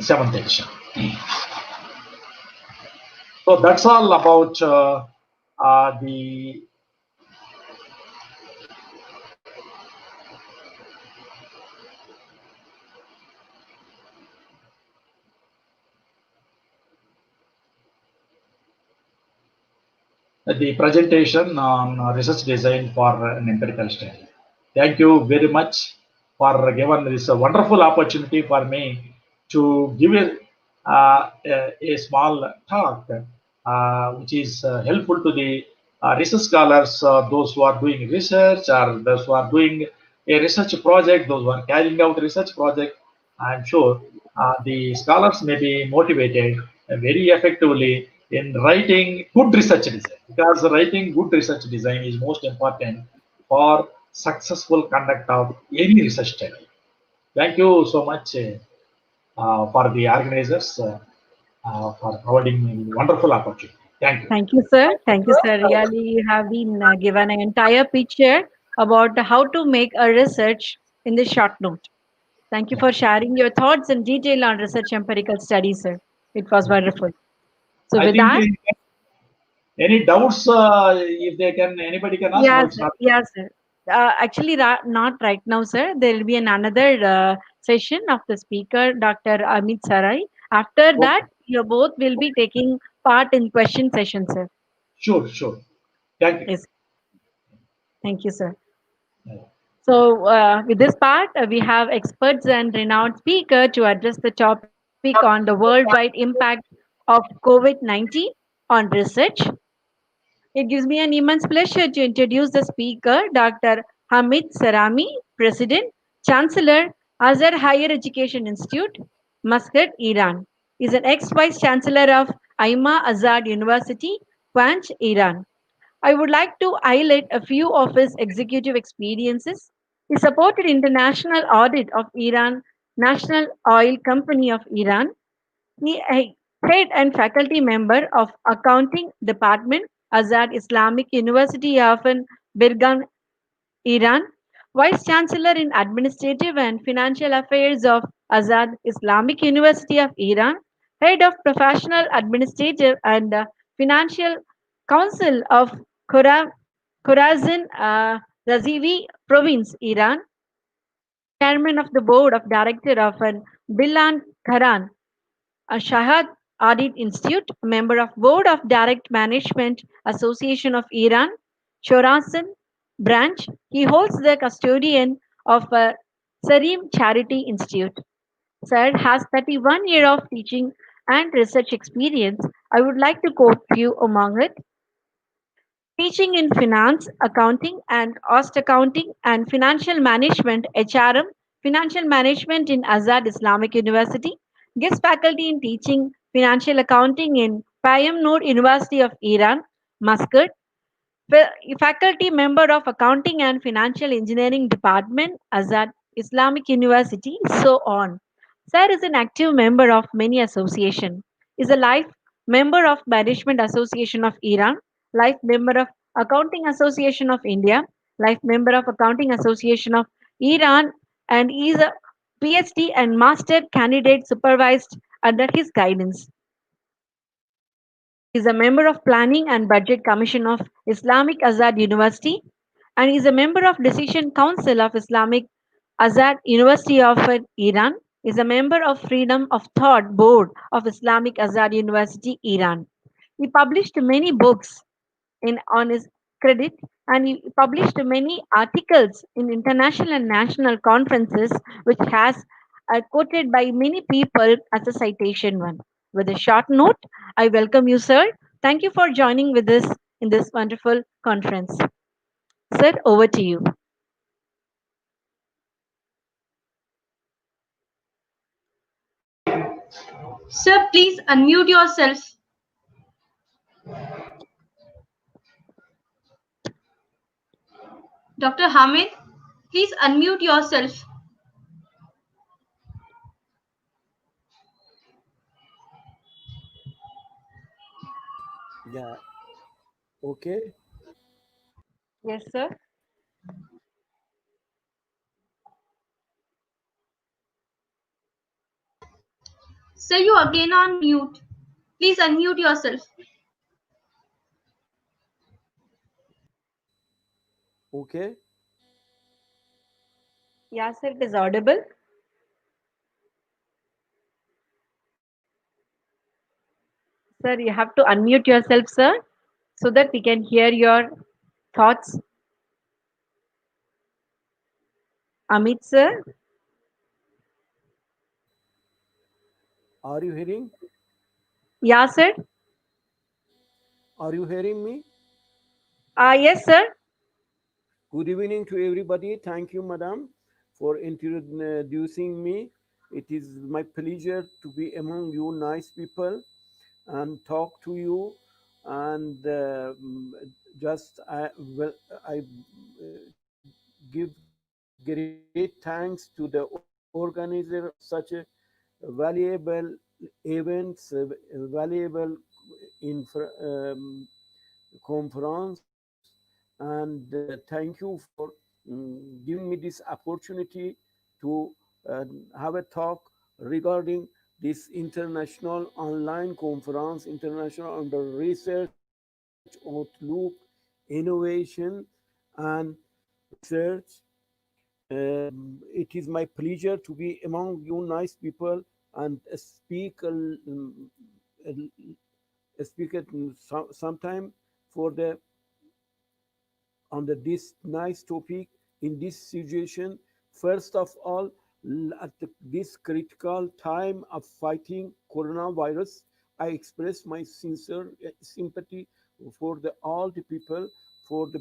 7th edition. So that's all about the presentation on research design for an empirical study. Thank you very much for giving this wonderful opportunity for me to give a small talk, which is helpful to the research scholars, those who are doing research or those who are doing a research project, those who are carrying out research project. I'm sure the scholars may be motivated very effectively in writing good research design, because writing good research design is most important for successful conduct of any research study. Thank you so much for the organizers for providing me wonderful opportunity. Thank you. Thank you, sir. Thank you, sir. Really, you have been given an entire picture about how to make a research in this short note. Thank you for sharing your thoughts and detail on research empirical studies, sir. It was wonderful. So I with think that, any doubts, if they can, anybody can ask. Now yes, it's sir. not. Yes, sir. Actually, not right now, sir. There will be another session of the speaker, Dr. Amit Sarai. After that, Okay. you both will be taking part in question session, sir. Sure, sure. Thank you. Yes. Thank you, sir. So, with this part, we have experts and renowned speaker to address the topic on the worldwide impact of COVID-19 on research. It gives me an immense pleasure to introduce the speaker, Dr. Hamid Sarami, President, Chancellor, Azhar Higher Education Institute, Muscat, Iran. He is an ex-Vice Chancellor of Aima Azad University, Quanj, Iran. I would like to highlight a few of his executive experiences. He supported international audit of Iran, National Oil Company of Iran. He head and faculty member of Accounting Department, Azad Islamic University of Birgan, Iran. Vice Chancellor in Administrative and Financial Affairs of Azad Islamic University of Iran. Head of Professional Administrative and Financial Council of Khorasan Razivi Province, Iran. Chairman of the Board of Director of Bilan Kharan a Shahad Audit Institute, member of Board of Direct Management Association of Iran, Shorasan branch. He holds the custodian of Sarim Charity Institute. Sir has 31 years of teaching and research experience. I would like to quote few among it. Teaching in finance, accounting and cost accounting and financial management, HRM, financial management in Azad Islamic University, guest faculty in teaching financial accounting in Payam Noor University of Iran, Muscat, faculty member of accounting and financial engineering department, Azad Islamic University, so on. Sir is an active member of many associations, is a life member of Management Association of Iran, life member of Accounting Association of India, life member of Accounting Association of Iran, and is a PhD and master candidate supervised under his guidance. He is a member of Planning and Budget Commission of Islamic Azad University and is a member of Decision Council of Islamic Azad University of Iran. Is a member of Freedom of Thought Board of Islamic Azad University, Iran. He published many books on his credit, and he published many articles in international and national conferences, which has quoted by many people as a citation one. With a short note, I welcome you, sir. Thank you for joining with us in this wonderful conference. Sir, over to you. Sir, please unmute yourself. Dr. Hamid, please unmute yourself. Yeah, okay. Yes, sir. Sir, you again on mute. Please unmute yourself. Okay. Yeah, sir, it is audible. Sir, you have to unmute yourself, sir, so that we can hear your thoughts. Amit, sir. Are you hearing? Yeah, sir. Are you hearing me? Yes, sir. Good evening to everybody. Thank you, madam, for introducing me. It is my pleasure to be among you nice people and talk to you. And just I give great thanks to the organizer of such a valuable events, valuable conference, and thank you for giving me this opportunity to have a talk regarding this international online conference, international under research outlook, innovation, and research. It is my pleasure to be among you nice people and speak at sometime for the under this nice topic in this situation. First of all, at this critical time of fighting coronavirus, I express my sincere sympathy for all the people for the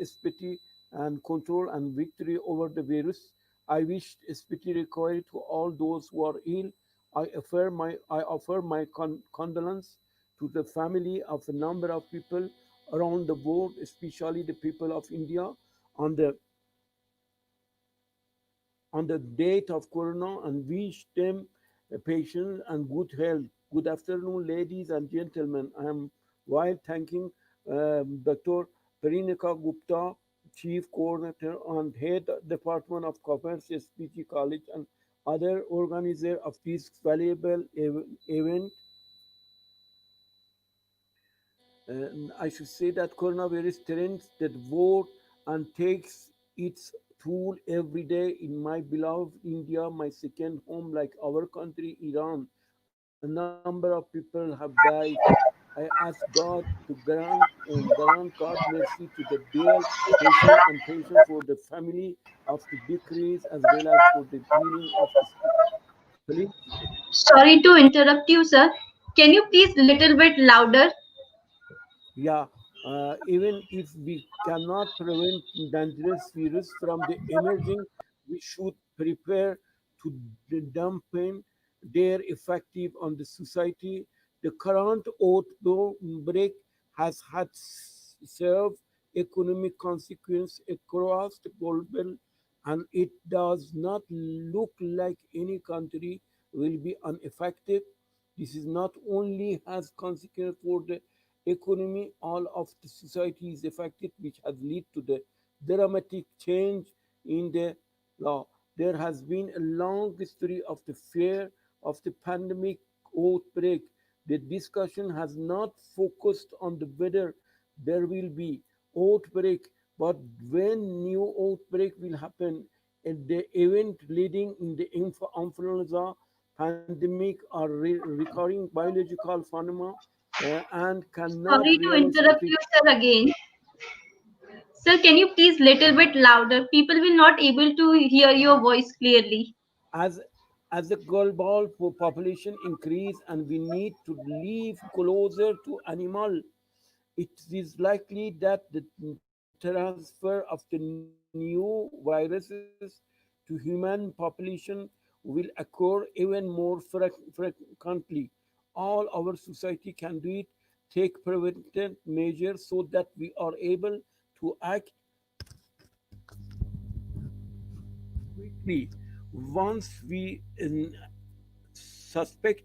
speedy and control and victory over the virus. I wish speedy recovery to all those who are ill. I offer my condolence to the family of a number of people around the world, especially the people of India, on the date of Corona, and wish them patience and good health. Good afternoon, ladies and gentlemen. I am while thanking Dr. Parinika Gupta, Chief Coordinator and Head Department of Commerce, SPG College, and other organizer of this valuable event. I should say that coronavirus trends that vote and takes its toll every day in my beloved India, my second home, like our country, Iran. A number of people have died. I ask God to grant God mercy to the real patient and patient for the family of the decrease as well as for the healing of the sick. Please. Sorry to interrupt you, sir. Can you please little bit louder? Yeah, even if we cannot prevent dangerous virus from the emerging, we should prepare to dampen their effective on the society. The current outbreak has had severe economic consequence across the global, and it does not look like any country will be unaffected. This is not only has consequence for the economy, all of the society is affected, which has led to the dramatic change in the law. There has been a long history of the fear of the pandemic outbreak. The discussion has not focused on the whether there will be outbreak, but when new outbreak will happen. And the event leading in the influenza pandemic are recurring biological phenomena and cannot Sorry to interrupt realistically you, sir, again. Sir, can you please little bit louder? People will not able to hear your voice clearly. as as the global population increase and we need to live closer to animal, it is likely that the transfer of the new viruses to human population will occur even more frequently. All our society can do it, take preventive measures so that we are able to act quickly once we suspect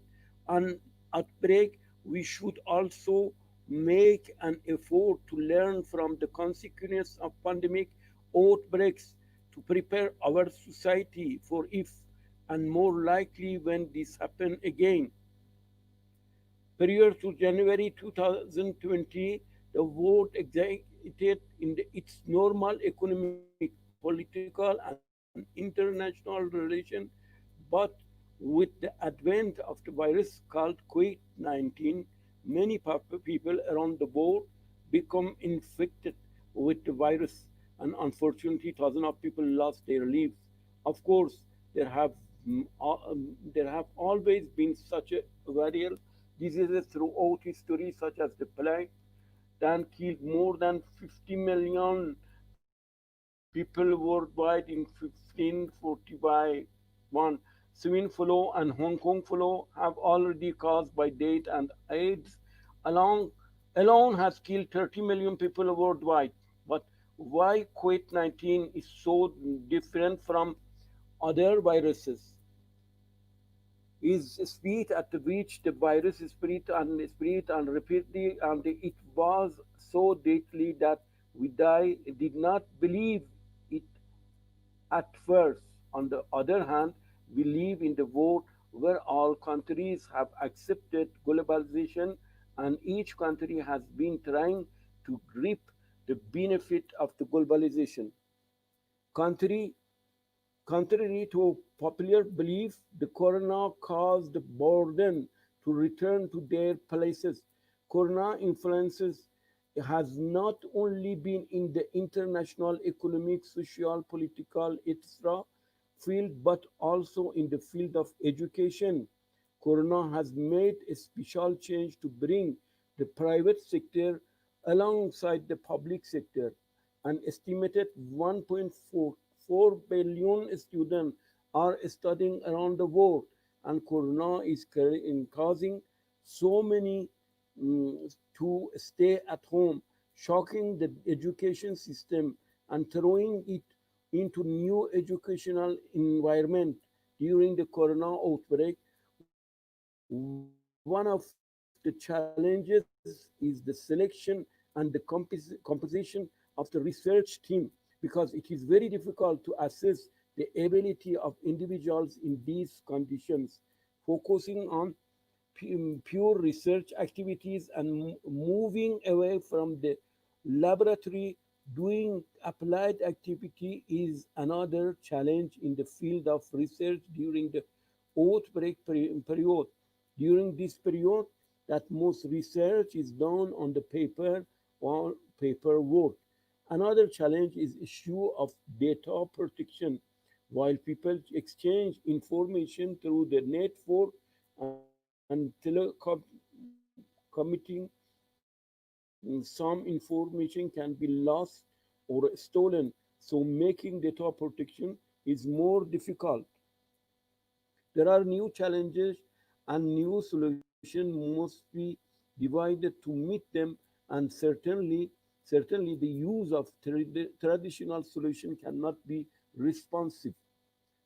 an outbreak. We should also make an effort to learn from the consequences of pandemic outbreaks to prepare our society for if and more likely when this happen again. Prior to January 2020, the world executed in its normal economic, political, and international relation, but with the advent of the virus called COVID-19, many people around the world become infected with the virus, and unfortunately, thousands of people lost their lives. Of course, there have always been such a viral diseases throughout history, such as the plague, that killed more than 50 million people worldwide in 1541. Swine flu and Hong Kong flu have already caused by death, and AIDS alone, alone has killed 30 million people worldwide. But why COVID-19 is so different from other viruses is speed at which the virus spread and rapidly, and it was so deadly that we did not believe it at first. On the other hand, we live in the world where all countries have accepted globalization, and each country has been trying to reap the benefit of the globalization. Country Contrary to popular belief, the corona caused the burden to return to their places. Corona influences has not only been in the international economic, social, political, etc. field, but also in the field of education. Corona has made a special change to bring the private sector alongside the public sector. An estimated 1.44 billion students are studying around the world, and Corona is causing so many to stay at home, shocking the education system and throwing it into new educational environment during the corona outbreak. One of the challenges is the selection and the composition of the research team, because it is very difficult to assess the ability of individuals in these conditions. Focusing on pure research activities and moving away from the laboratory, doing applied activity is another challenge in the field of research during the outbreak period. During this period, that most research is done on the paper or paperwork. Another challenge is issue of data protection. While people exchange information through the network and telecommuting, some information can be lost or stolen, so making data protection is more difficult. There are new challenges and new solutions must be divided to meet them, and certainly the use of traditional solution cannot be responsive.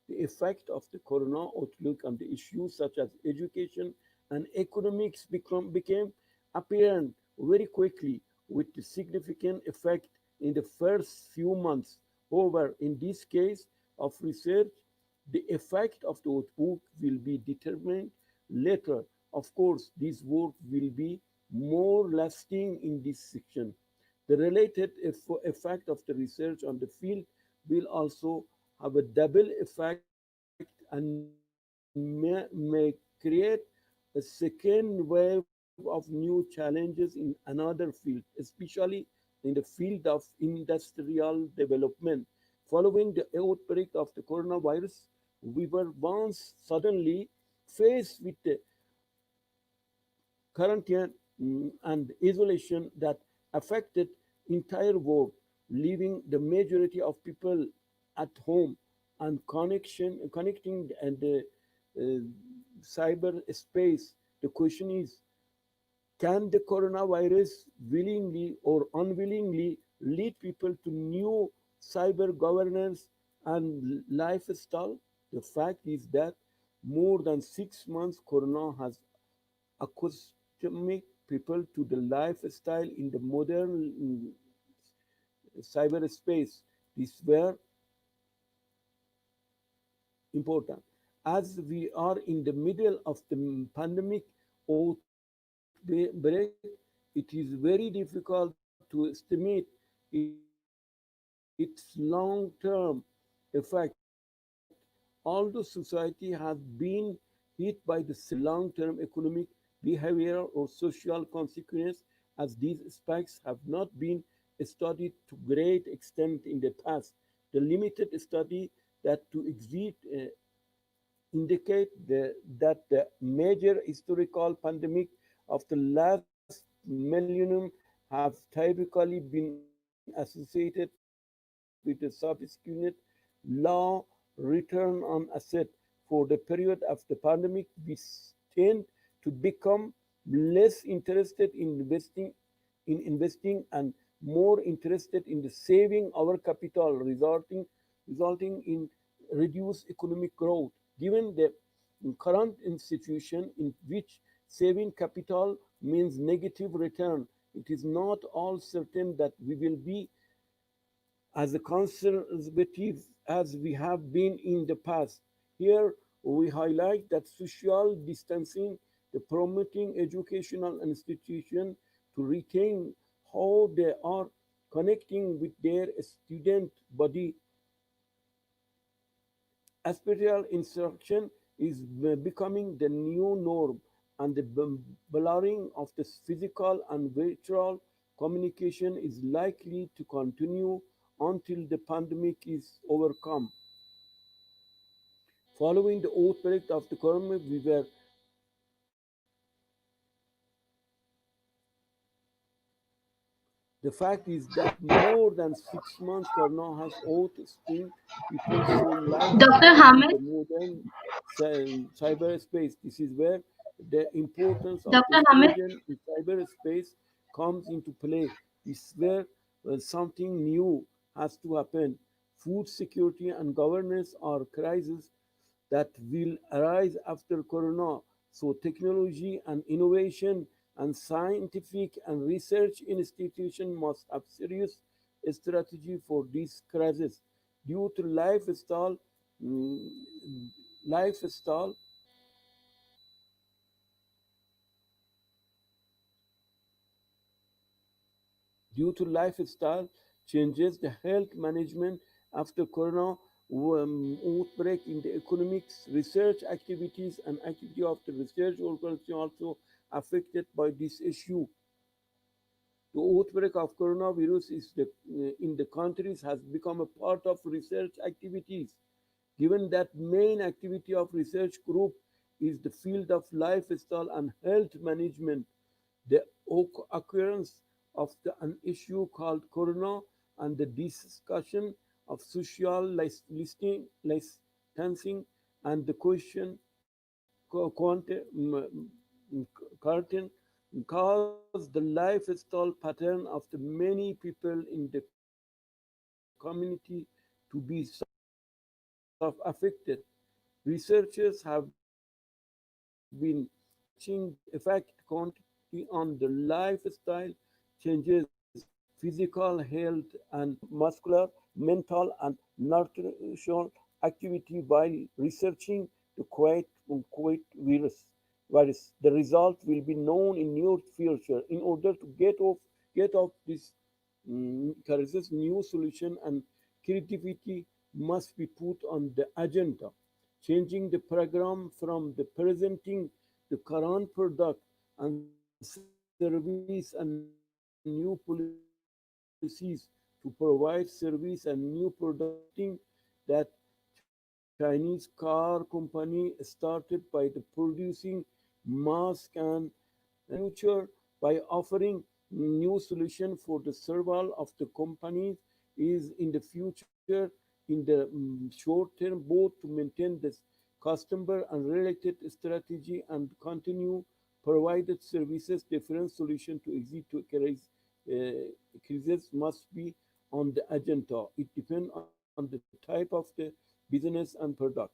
The effect of the corona outlook on the issues such as education and economics became apparent very quickly with the significant effect in the first few months. However, in this case of research, the effect of the book will be determined later. Of course, this work will be more lasting in this section. The related effect of the research on the field will also have a double effect and may create a second wave of new challenges in another field, especially in the field of industrial development. Following the outbreak of the coronavirus, we were once suddenly faced with the quarantine and isolation that affected entire world, leaving the majority of people at home and connecting and the cyberspace. The question is, can the coronavirus willingly or unwillingly lead people to new cyber governance and lifestyle? The fact is that more than 6 months, Corona has accustomed people to the lifestyle in the modern cyberspace. These were important. As we are in the middle of the pandemic outbreak, it is very difficult to estimate its long-term effect. Although society has been hit by the severe long-term economic, behavioral, or social consequences, as these spikes have not been studied to great extent in the past. The limited study that to exist indicate that the major historical pandemic of the last millennium have typically been associated with a sophisticated law return on asset. For the period of the pandemic, we tend to become less interested in investing and more interested in the saving our capital, resulting in reduced economic growth. Given the current situation in which saving capital means negative return, it is not all certain that we will be as conservative as we have been in the past. Here, we highlight that social distancing, the promoting educational institutions to retain how they are connecting with their student body. Spatial instruction is becoming the new norm, and the blurring of the physical and virtual communication is likely to continue until the pandemic is overcome. Following the outbreak of the corona, the fact is that more than 6 months, Corona has outspent people so Dr. lifestyle in Hamid, the modern cyberspace. This is where the importance of the Dr. Hamid, student in cyberspace comes into play. This is where something new has to happen. Food security and governance are crises that will arise after Corona. So technology and innovation and scientific and research institutions must have serious strategy for this crisis. Due to mm, lifestyle Due to lifestyle changes, the health management after corona outbreak in the economics, research activities, and activity of the research organization also affected by this issue. The outbreak of coronavirus in the countries has become a part of research activities. Given that main activity of research group is the field of lifestyle and health management, the occurrence of an issue called corona and the discussion of social distancing and the question curtain caused the lifestyle pattern of the many people in the community to be affected. Researchers have been researching the effect quantity on the lifestyle changes, physical health and muscular, mental and nutritional activity while researching the quite virus. The result will be known in near future. In order to get off this crisis, new solution and creativity must be put on the agenda. Changing the program from the presenting the current product and service and new policies to provide service and new product. Something that Chinese car company started by the producing mask and future by offering new solution for the survival of the companies is in the future in the short term both to maintain this customer and related strategy and continue provided services. Different solution to exit to crisis must be on the agenda. It depends on the type of the business and product.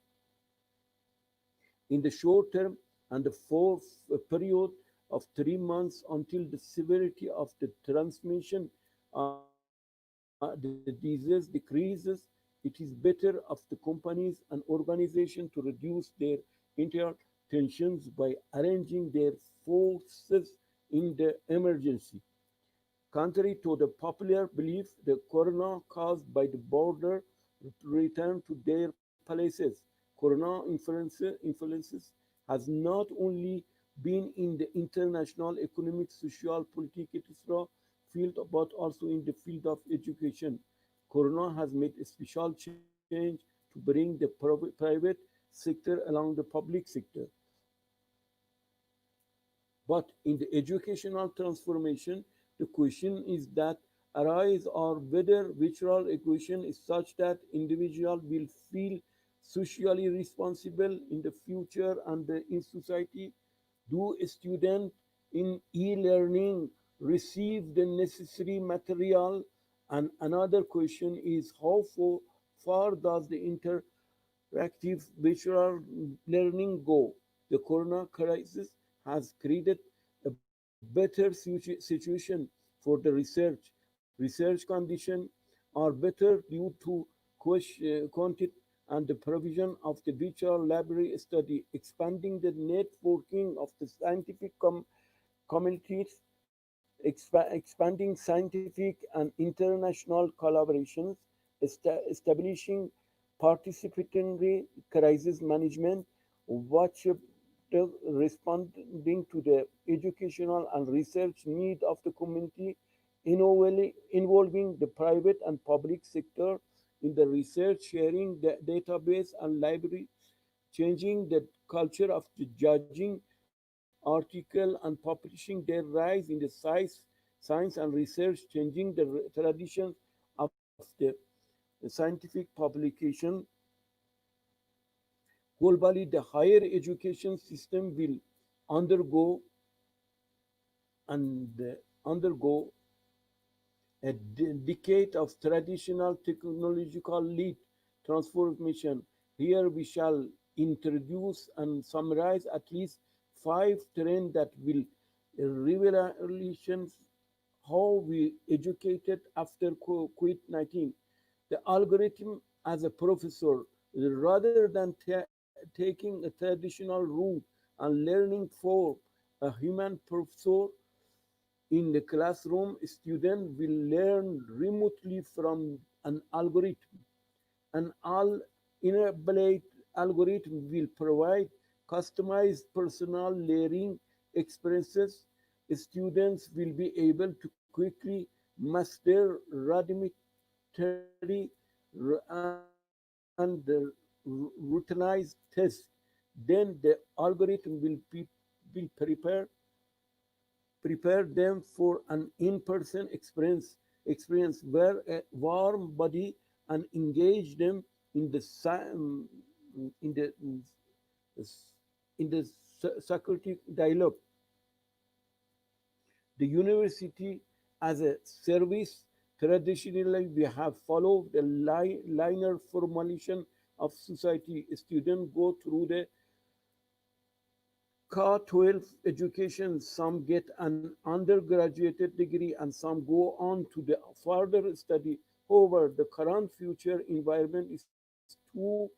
In the short term and the fourth period of 3 months until the severity of the transmission, the disease decreases, it is better of the companies and organization to reduce their internal tensions by arranging their forces in the emergency. Contrary to the popular belief, the corona caused by the border return to their places. Corona influences has not only been in the international economic, social, political, etc. field, but also in the field of education. Corona has made a special change to bring the private sector along the public sector. But in the educational transformation, the question is that arise or whether virtual education is such that individual will feel socially responsible in the future and in society. Do students in e-learning receive the necessary material? And another question is how far does the interactive virtual learning go? The corona crisis has created a better situation for the research. Research conditions are better due to content and the provision of the virtual library study, expanding the networking of the scientific communities, expanding scientific and international collaborations, establishing participatory crisis management, watch responding to the educational and research need of the community, involving the private and public sector in the research, sharing the database and library, changing the culture of the judging article and publishing their rise in the science and research, changing the traditions of the scientific publication. Globally, the higher education system will undergo undergo a decade of traditional technological lead transformation. Here we shall introduce and summarize at least 5 trends that will revolution how we educated after COVID-19. The algorithm as a professor, rather than taking a traditional route and learning for a human professor in the classroom, students will learn remotely from an algorithm. An all-enabled algorithm will provide customized personal learning experiences. Students will be able to quickly master rudimentary and routinized tests. Then the algorithm will prepare them for an in-person experience where a warm body and engage them in the in the in the security dialogue. The university as a service, traditionally we have followed the linear formulation of society. Students go through the K-12 education, some get an undergraduate degree and some go on to the further study. However, the current future environment is too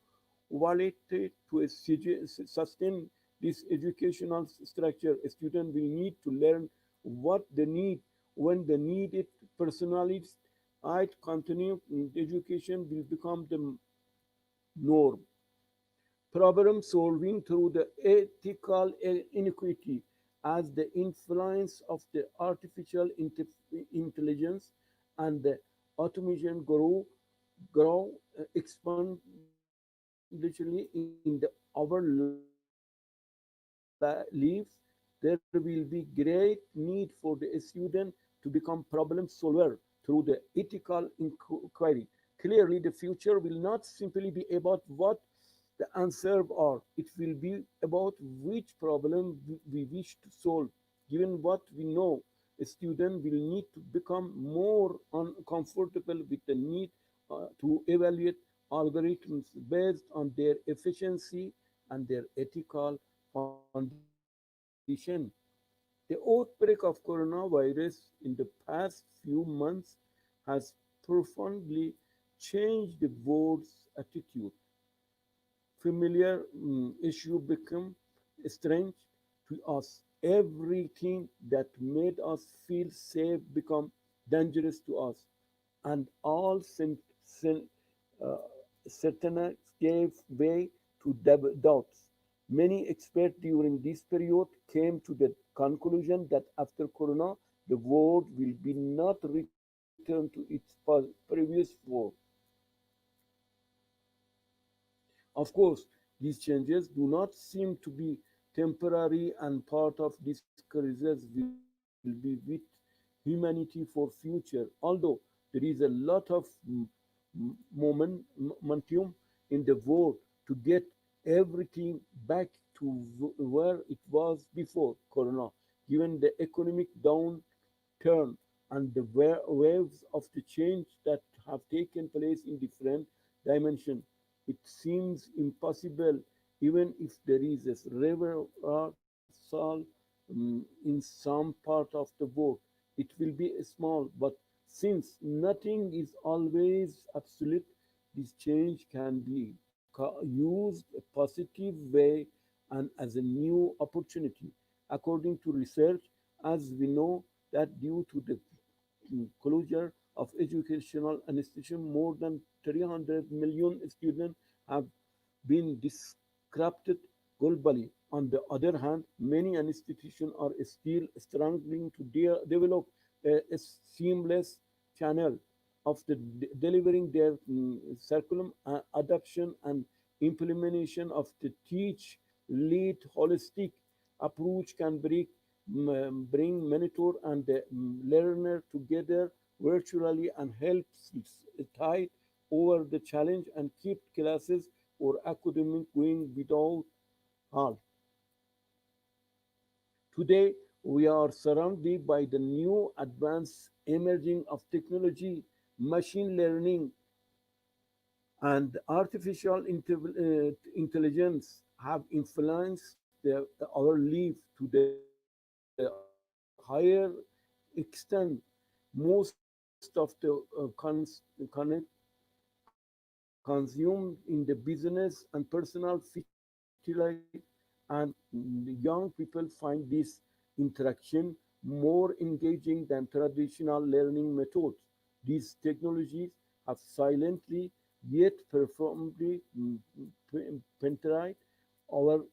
volatile to sustain this educational structure. A student will need to learn what they need when they need it. Personalized continuing education will become the norm. Problem solving through the ethical inequity as the influence of the artificial intelligence and the automation grow exponentially in our lives, there will be great need for the student to become problem solver through the ethical inquiry. Clearly, the future will not simply be about what the answer are. It will be about which problem we wish to solve. Given what we know, a student will need to become more uncomfortable with the need to evaluate algorithms based on their efficiency and their ethical foundation. The outbreak of coronavirus in the past few months has profoundly changed the world's attitude. Familiar issue become strange to us. Everything that made us feel safe become dangerous to us, and all uh, certainty gave way to doubts. Many experts during this period came to the conclusion that after Corona, the world will be not return to its previous form. Of course, these changes do not seem to be temporary, and part of this crisis will be with humanity for future. Although there is a lot of momentum in the world to get everything back to where it was before Corona, given the economic downturn and the waves of the change that have taken place in different dimensions. It seems impossible, even if there is a reversal in some part of the world. It will be small, but since nothing is always absolute, this change can be used a positive way and as a new opportunity. According to research, as we know that due to the closure of educational institutions, more than 300 million students have been disrupted globally. On the other hand, many institutions are still struggling to develop a seamless channel of delivering their curriculum adoption and implementation of the teach lead holistic approach can bring mentor and the learner together virtually and helps tide over the challenge and keep classes or academic going without halt. Today, we are surrounded by the new advanced emerging of technology, machine learning, and artificial intelligence have influenced our life to the higher extent. Most of the consumed in the business and personal fertility, and young people find this interaction more engaging than traditional learning methods. These technologies have silently yet profoundly penetrated our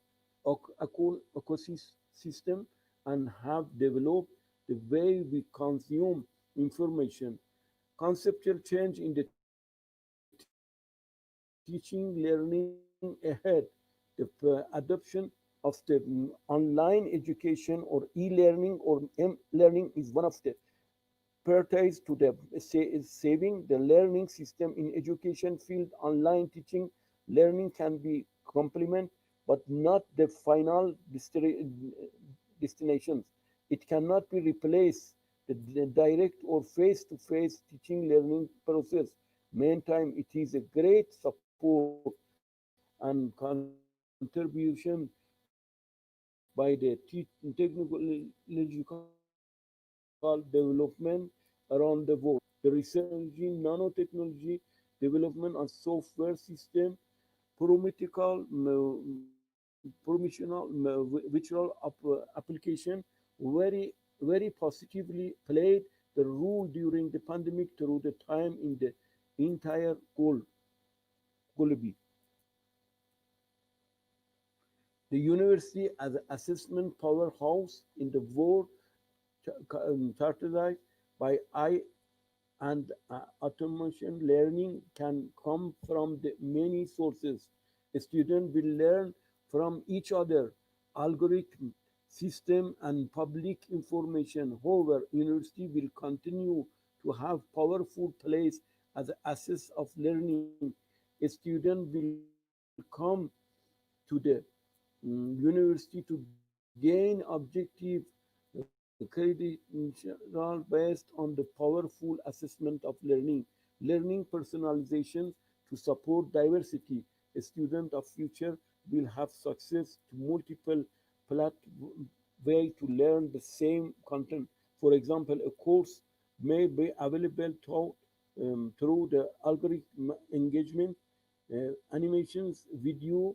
ecosystem and have developed the way we consume information. Conceptual change in the teaching learning ahead, the adoption of the online education or e-learning or learning is one of the priorities to the saving the learning system in education field. Online teaching learning can be complement but not the final destinations. It cannot be replaced the direct or face-to-face teaching learning process. Meantime, it is a great support and contribution to the by the technological development around the world. The research in nanotechnology development on software system, pharmaceutical, application very positively played the role during the pandemic through the time in the entire globe. The university as an assessment powerhouse in the world characterized by I and automation learning can come from the many sources. A student will learn from each other, algorithm, system, and public information. However, university will continue to have powerful place as an access of learning. A student will come to the university to gain objective credential based on the powerful assessment of learning personalization to support diversity. A student of future will have success to multiple way to learn the same content. For example, a course may be available through the algorithm engagement, animations, video,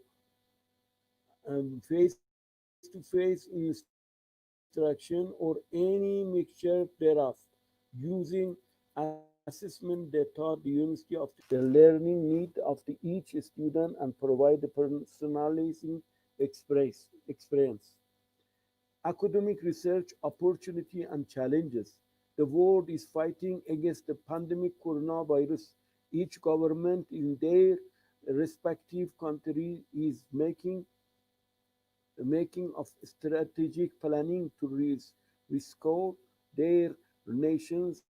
face-to-face instruction, or any mixture thereof, using assessment data, the University of the learning need of the each student and provide the personalizing experience. Academic research opportunity and challenges. The world is fighting against the pandemic coronavirus. Each government in their respective country is making of strategic planning to restore their nations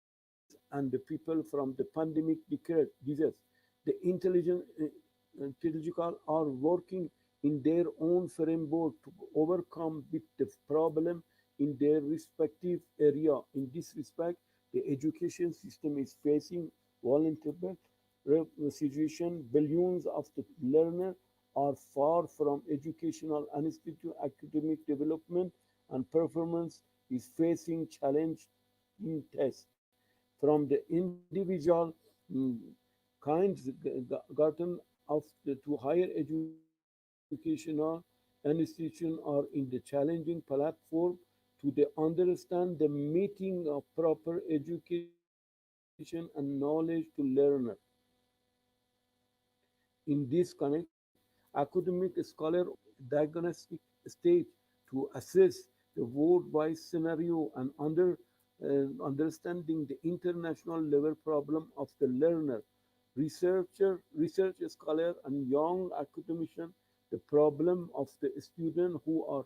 and the people from the pandemic disease. The intellectual are working in their own framework to overcome with the problem in their respective area. In this respect, the education system is facing vulnerable situation. Billions of the learners are far from educational institute. Academic development and performance is facing challenge in tests from the individual mm, kinds gotten of the to higher educational institution are in the challenging platform to the understand the meeting of proper education and knowledge to learner. In this connect, academic scholar diagnostic stage to assess the worldwide scenario and understanding the international level problem of the learner, research scholar, and young academician, the problem of the student who are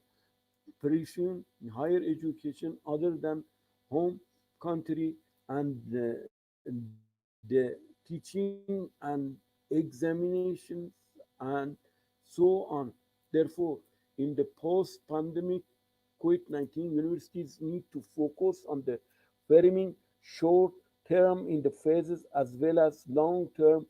pursuing higher education other than home country and the teaching and examinations and so on. Therefore, in the post-pandemic COVID-19, universities need to focus on the framing short term in the phases as well as long term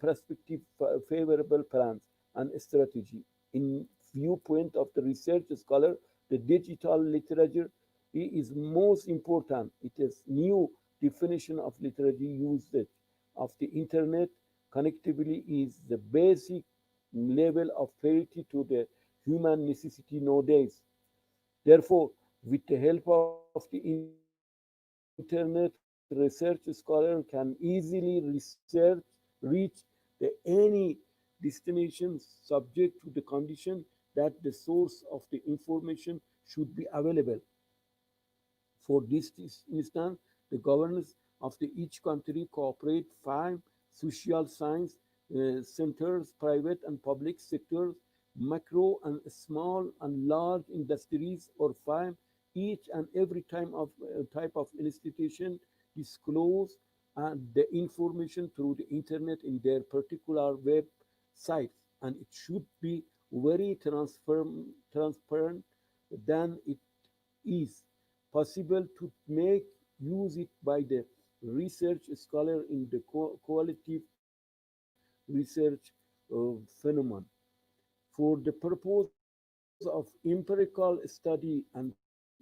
perspective favorable plans and strategy. In viewpoint of the research scholar, the digital literature is most important. It is new definition of literature usage of the internet connectivity is the basic level of parity to the human necessity nowadays. Therefore, with the help of the internet, research scholar can easily reach the any destination subject to the condition that the source of the information should be available. For this instance, the governors of the each country cooperate five social science centers, private and public sectors, macro and small and large industries, or five each and every type of institution disclose the information through the internet in their particular websites, and it should be very transparent than it is possible to make use it by the research scholar in the qualitative research phenomenon. For the purpose of the of empirical study and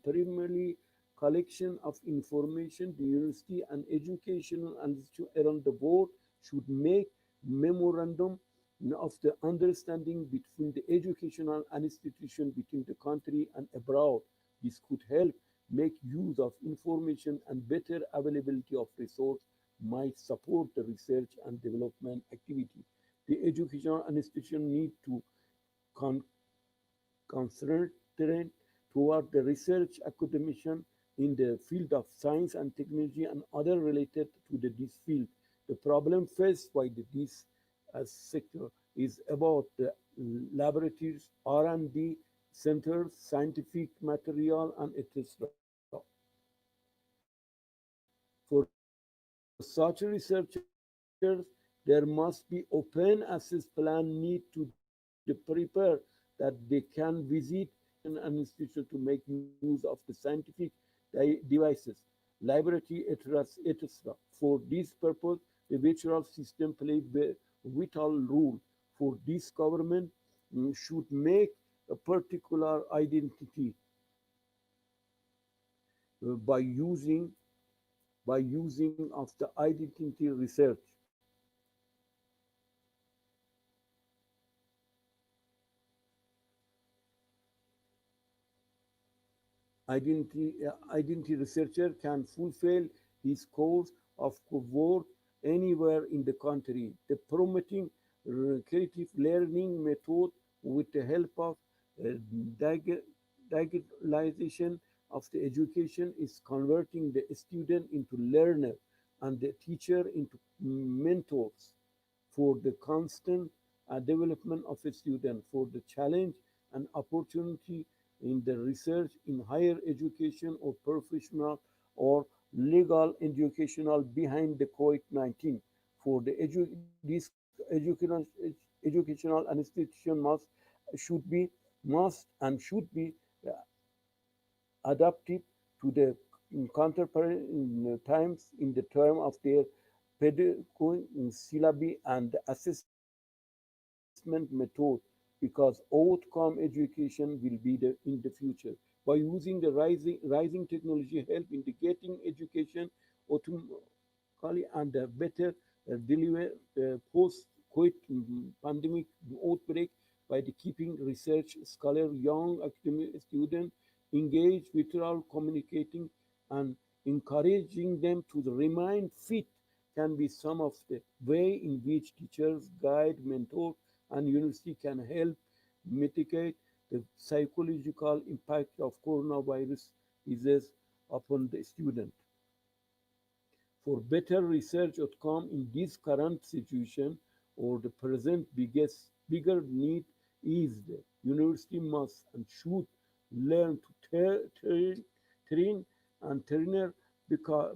primarily collection of information, the university and educational institutions around the world should make memorandum of the understanding between the educational institution between the country and abroad. This could help make use of information and better availability of resource might support the research and development activity. The educational institution need to con- concentrate toward the research academician in the field of science and technology and other related to this field. The problem faced by this sector is about the laboratories, R&D centers, scientific material, and etc. For such researchers, there must be open access plan need to prepare that they can visit education and institution to make use of the scientific devices, library, etc. For this purpose, the virtual system play vital role. For this government should make a particular identity by using of the identity research. Identity researcher can fulfill his course of work anywhere in the country. The promoting creative learning method with the help of uh, dig- digitalization of the education is converting the student into learner and the teacher into mentors for the constant development of a student, for the challenge and opportunity in the research in higher education or professional or legal educational behind the COVID-19. For the this educational institution must and should be uh, adaptive to the contemporary times in the term of their pedagogy, syllabi, and assessment method because outcome education will be in the future. By using the rising technology help in the getting education automatically and better deliver post-COVID pandemic outbreak by the keeping research scholar, young academic student engaged without communicating and encouraging them to remain fit can be some of the way in which teachers, guide, mentor, and university can help mitigate the psychological impact of coronavirus disease upon the student. For better research outcome in this current situation or the present bigger need is the university must and should learn to train and trainer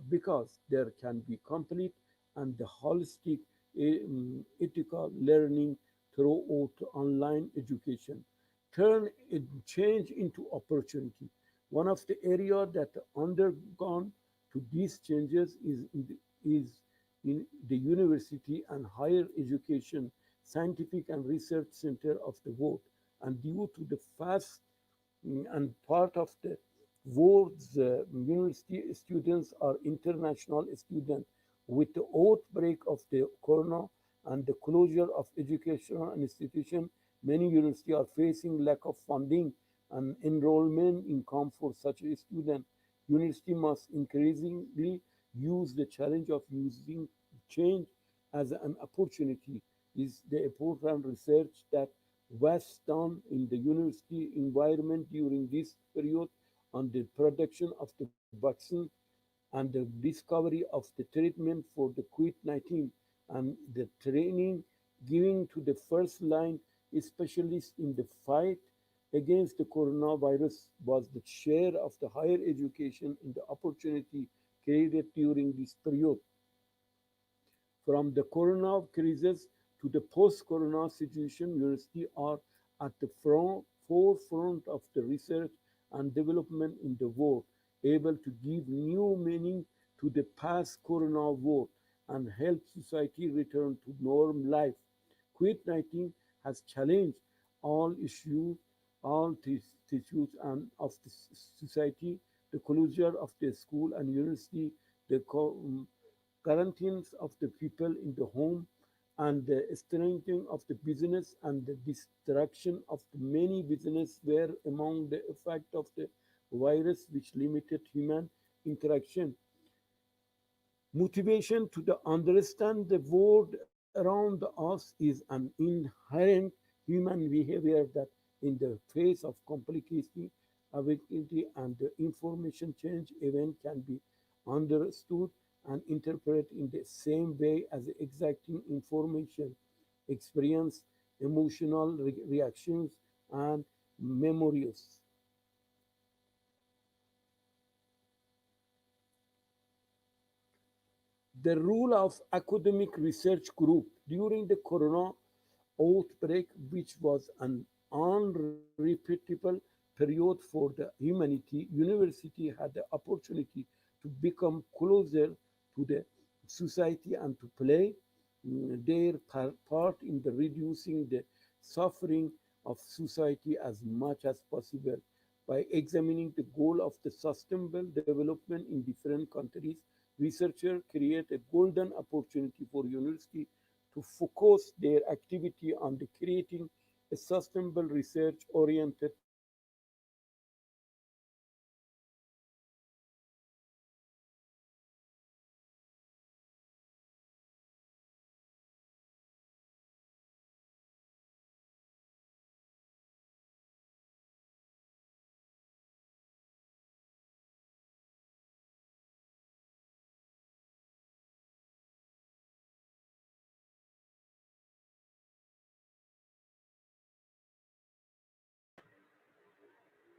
because there can be complete and the holistic ethical learning throughout online education. Turn change into opportunity. One of the areas that undergone to these changes is in the university and higher education, scientific and research center of the world. And due to the fast and part of the world's university students are international students. With the outbreak of the corona and the closure of educational institutions, many universities are facing lack of funding and enrollment income for such a student. University must increasingly use the challenge of using change as an opportunity. Is the important research that was done in the university environment during this period on the production of the vaccine and the discovery of the treatment for the COVID-19 and the training given to the first line specialists in the fight against the coronavirus was the share of the higher education in the opportunity created during this period. From the corona crisis to the post-corona situation, universities are at the forefront of the research and development in the world, able to give new meaning to the past corona war and help society return to normal life. COVID-19 has challenged all issues all tissues and of the society, the closure of the school and university, the quarantines of the people in the home, and the strengthening of the business and the destruction of the many business were among the effect of the virus which limited human interaction. Motivation to the understand the world around us is an inherent human behavior that in the face of complexity, ambiguity, and the information change event can be understood and interpreted in the same way as exacting information, experience, emotional reactions, and memories. The role of academic research group during the corona outbreak, which was an unrepeatable period for the humanity, university had the opportunity to become closer to the society and to play their part in the reducing the suffering of society as much as possible. By examining the goal of the sustainable development in different countries, researchers create a golden opportunity for university to focus their activity on the creating a sustainable research oriented technology that enhance human well-being and contribute to the sustainable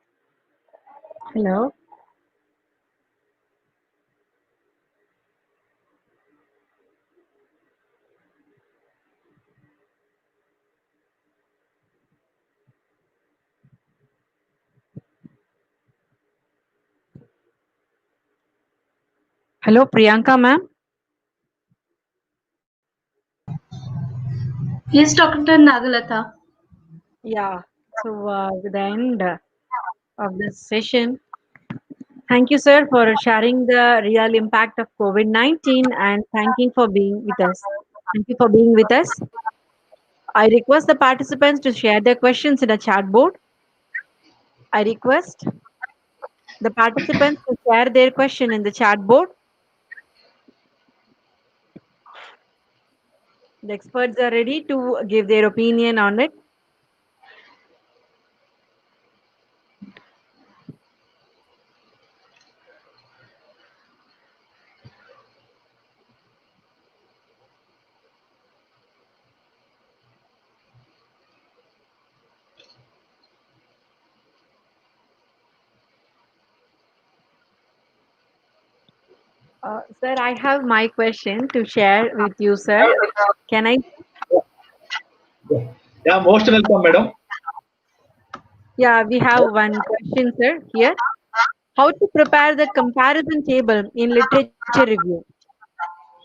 Hello. Hello, Priyanka, ma'am. Yes, Dr. Nagalata. Yeah. So, with the end of this session, thank you, sir, for sharing the real impact of COVID-19 and thanking for being with us. Thank you for being with us. I request the participants to share their questions in a chat board. I request the participants to share their question in the chat board. The experts are ready to give their opinion on it. Sir, I have my question to share with you, sir. Can I? Yeah, most welcome, madam. Yeah, we have one question, sir, here. How to prepare the comparison table in literature review?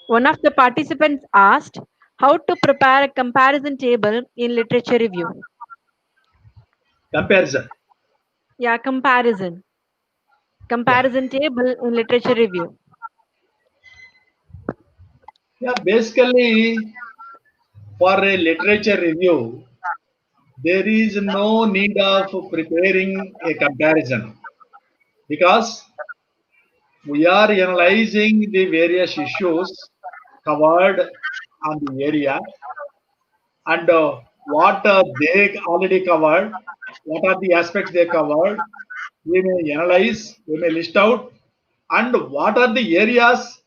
One of the participants asked how to prepare a comparison table in literature review. Comparison. Yeah, comparison. Yeah. Comparison table in literature review. Yeah, basically, for a literature review, there is no need of preparing a comparison because we are analyzing the various issues covered on the area and what they already covered, what are the aspects they covered. We may analyze, we may list out, and what are the areas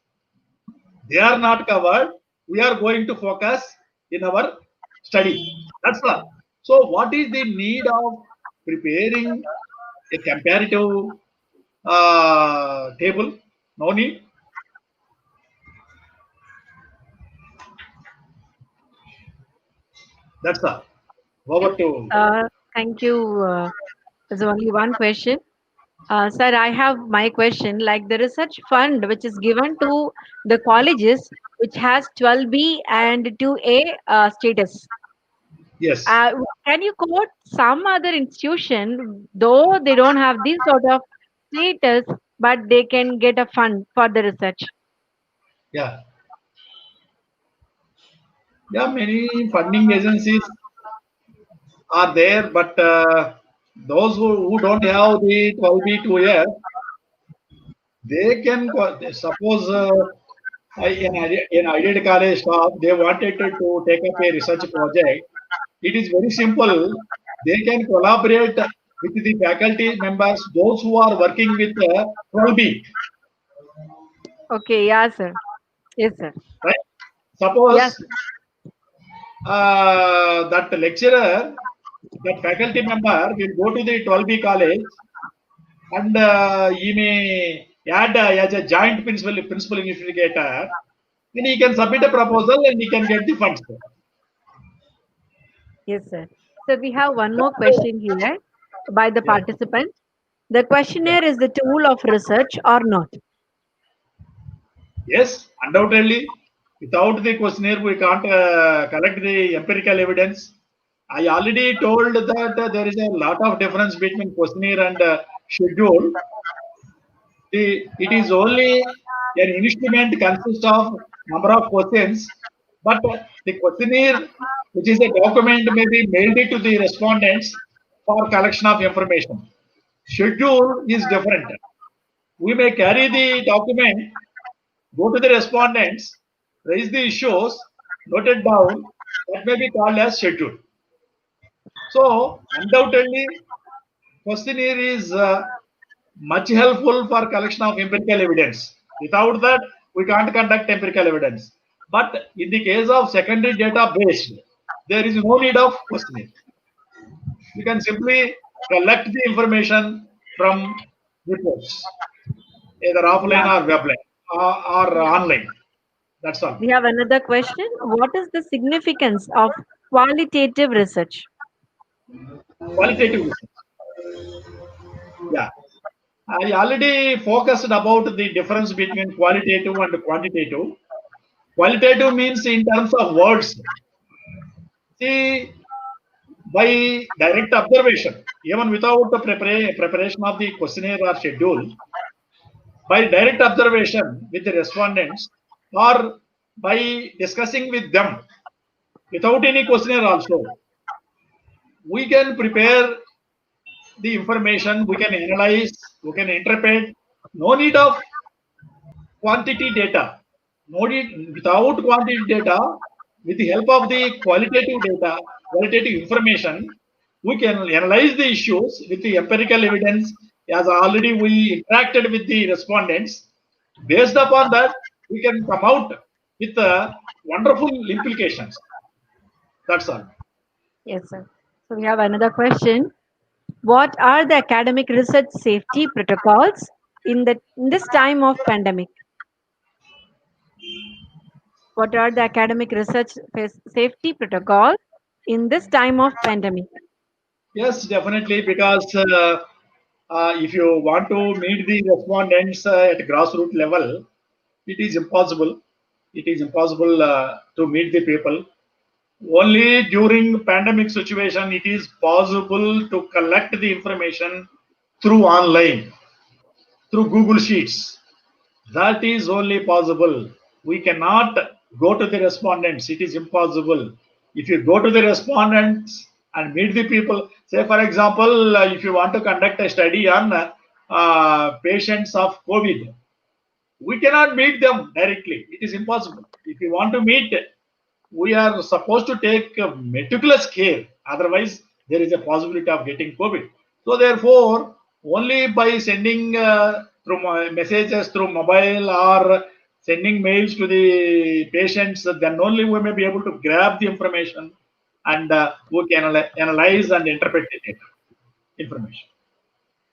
they are not covered. We are going to focus in our study. That's all. So, what is the need of preparing a comparative table? No need. That's all. Over to Thank you. There's only one question. Sir, I have my question. Like the research fund which is given to the colleges which has 12B and 2A status. Yes. Can you quote some other institution, though they don't have this sort of status, but they can get a fund for the research? Yeah. Yeah. Many funding agencies are there, but those who don't have the 12B 2 year, they can suppose in ideal college staff they wanted to take up a research project. It is very simple. They can collaborate with the faculty members, those who are working with 12B, Okay, yeah, sir. Yes, sir. right? Yes. Suppose that lecturer, that faculty member will go to the 12B college and he may add as a joint principal investigator, then he can submit a proposal and he can get the funds. Yes, sir. So we have one more question here by the Yeah. participant. The Yeah. questionnaire is the tool of research or not? Yes, undoubtedly. Without the questionnaire, we can't collect the empirical evidence. I already told that there is a lot of difference between questionnaire and schedule. It is only an instrument consists of number of questions, but the questionnaire, which is a document, may be mailed to the respondents for collection of information. Schedule is different. We may carry the document, go to the respondents, raise the issues, note it down. That may be called as schedule. So, undoubtedly, questionnaire is much helpful for collection of empirical evidence. Without that, we can't conduct empirical evidence. But in the case of secondary data based, there is no need of questionnaire. You can simply collect the information from reports, either offline Yeah. or webline or online. That's all. We have another question. What is the significance of qualitative research? Qualitative research. Yeah. I already focused about the difference between qualitative and quantitative. Qualitative means in terms of words. See, by direct observation, even without the preparation of the questionnaire or schedule, by direct observation with the respondents or by discussing with them without any questionnaire also, we can prepare the information, we can analyze, we can interpret. No need of quantity data. No need, without quantity data, with the help of the qualitative data, qualitative information, we can analyze the issues with the empirical evidence as already we interacted with the respondents. Based upon that, we can come out with wonderful implications. That's all. Yes, sir. So we have another question. What are the academic research safety protocols in this time of pandemic? What are the academic research safety protocols in this time of pandemic? Yes, definitely, because if you want to meet the respondents at grassroots level, it is impossible. It is impossible to meet the people. Only during pandemic situation, it is possible to collect the information through online, through Google Sheets. That is only possible. We cannot go to the respondents. It is impossible. If you go to the respondents and meet the people, say for example, if you want to conduct a study on patients of COVID, we cannot meet them directly. It is impossible. If you want to meet, we are supposed to take meticulous care. Otherwise, there is a possibility of getting COVID. So therefore, only by sending through messages through mobile or sending mails to the patients, then only we may be able to grab the information and we can analyze and interpret the data information.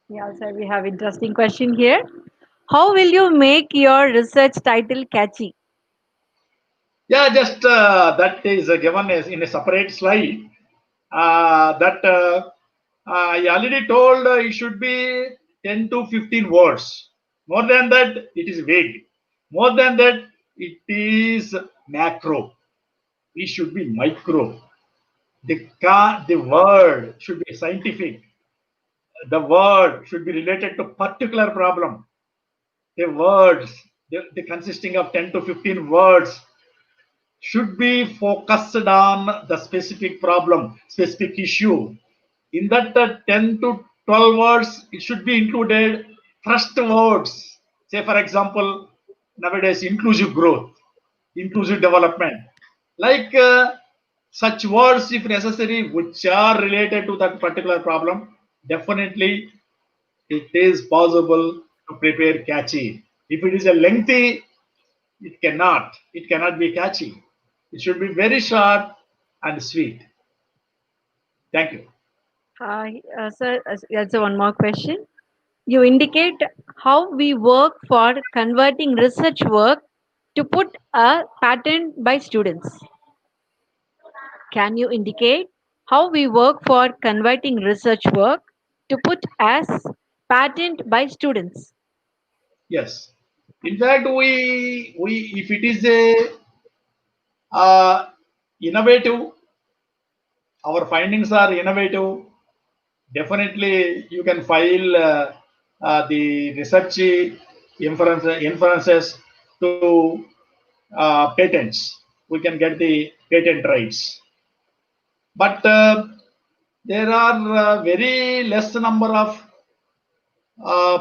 Yeah, sir, we have interesting question here. How will you make your research title catchy? Yeah, just that is given as in a separate slide. That I already told it should be 10 to 15 words. More than that, it is vague. More than that, it is macro. It should be micro. The word should be scientific. The word should be related to particular problem. The words, the consisting of 10 to 15 words, should be focused on the specific problem, specific issue. In that 10 to 12 words, it should be included first words. Say, for example, nowadays, inclusive growth, inclusive development. Like such words, if necessary, which are related to that particular problem, definitely it is possible to prepare catchy. If it is a lengthy, it cannot be catchy. It should be very short and sweet. Thank you. Sir, that's one more question. You indicate how we work for converting research work to put a patent by students. Can you indicate how we work for converting research work to put as patent by students? Yes. In fact, we if it is a innovative, our findings are innovative. Definitely, you can file the research inferences to patents. We can get the patent rights. But there are very less number of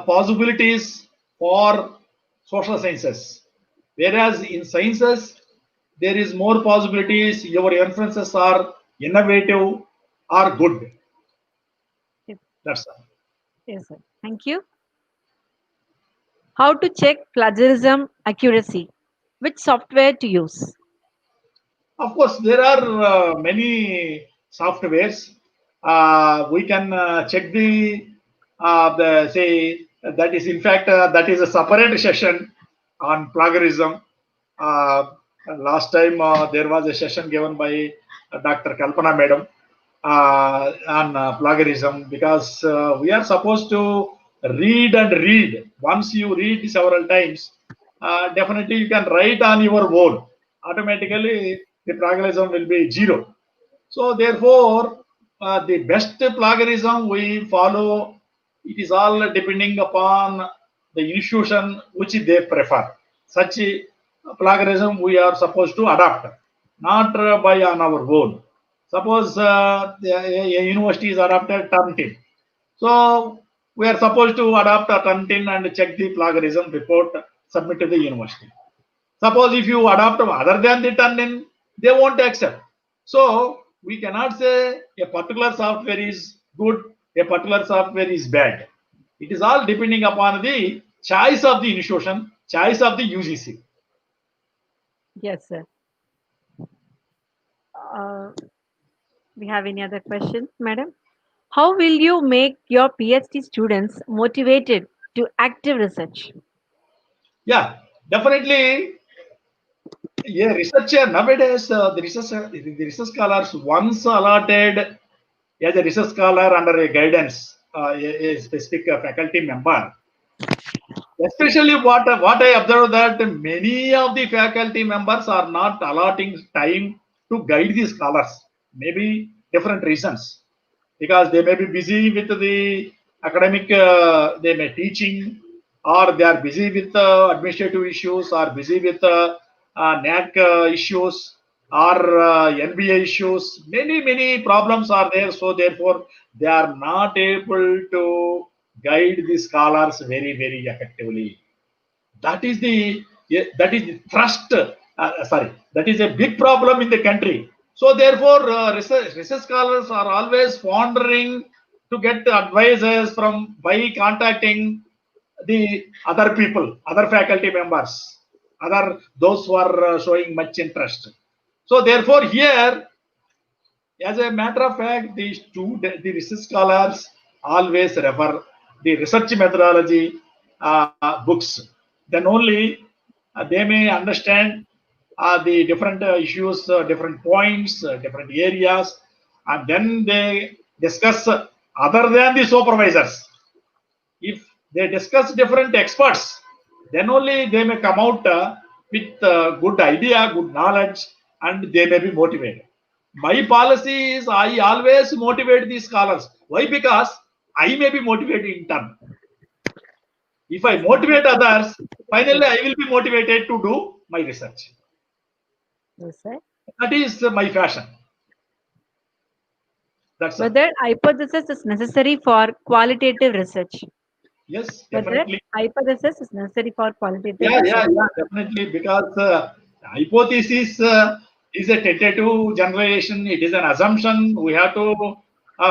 possibilities for social sciences. Whereas in sciences, there is more possibilities. Your inferences are innovative or good. Yes, That's all. yes, sir. Thank you. How to check plagiarism accuracy? Which software to use? Of course, there are many softwares. We can check the say that is in fact that is a separate session on plagiarism. Last time there was a session given by Dr. Kalpana Madam on plagiarism, because we are supposed to read and read. Once you read several times, definitely you can write on your own. Automatically, the plagiarism will be zero. So therefore, the best plagiarism we follow, it is all depending upon the institution which they prefer. Such plagiarism we are supposed to adopt, not by on our own. Suppose a university is adopted Turnitin. So we are supposed to adopt a Turnitin and check the plagiarism report, submit to the university. Suppose if you adopt other than the Turnitin, they won't accept. So we cannot say a particular software is good, a particular software is bad. It is all depending upon the choice of the institution, choice of the UGC. Yes, sir. We have any other questions, madam? How will you make your PhD students motivated to active research? Yeah, definitely. Yeah, researcher nowadays, the research scholars once allotted as a research scholar under a guidance, a specific faculty member. Especially what I observed, that many of the faculty members are not allotting time to guide the scholars. Maybe different reasons, because they may be busy with the academic, they may teaching, or they are busy with administrative issues, or busy with NAC issues, or NBA issues. Many problems are there, so therefore they are not able to guide the scholars very effectively. That is the, yeah, that is the thrust. Sorry, that is a big problem in the country. So therefore, research scholars are always wondering to get advices from by contacting the other people, other faculty members, other those who are showing much interest. So therefore, here, as a matter of fact, the research scholars always refer the research methodology books. Then only they may understand the different issues, different points, different areas, and then they discuss other than the supervisors. If they discuss different experts, then only they may come out with good idea, good knowledge, and they may be motivated. My policy is I always motivate the scholars. Why? Because I may be motivated in turn. If I motivate others, finally I will be motivated to do my research. Yes, sir. That is my passion. That's all. Whether hypothesis is necessary for qualitative research. Yes, Whether definitely. hypothesis is necessary for qualitative Yeah, research. definitely. Because hypothesis is a tentative generation. It is an assumption. We have to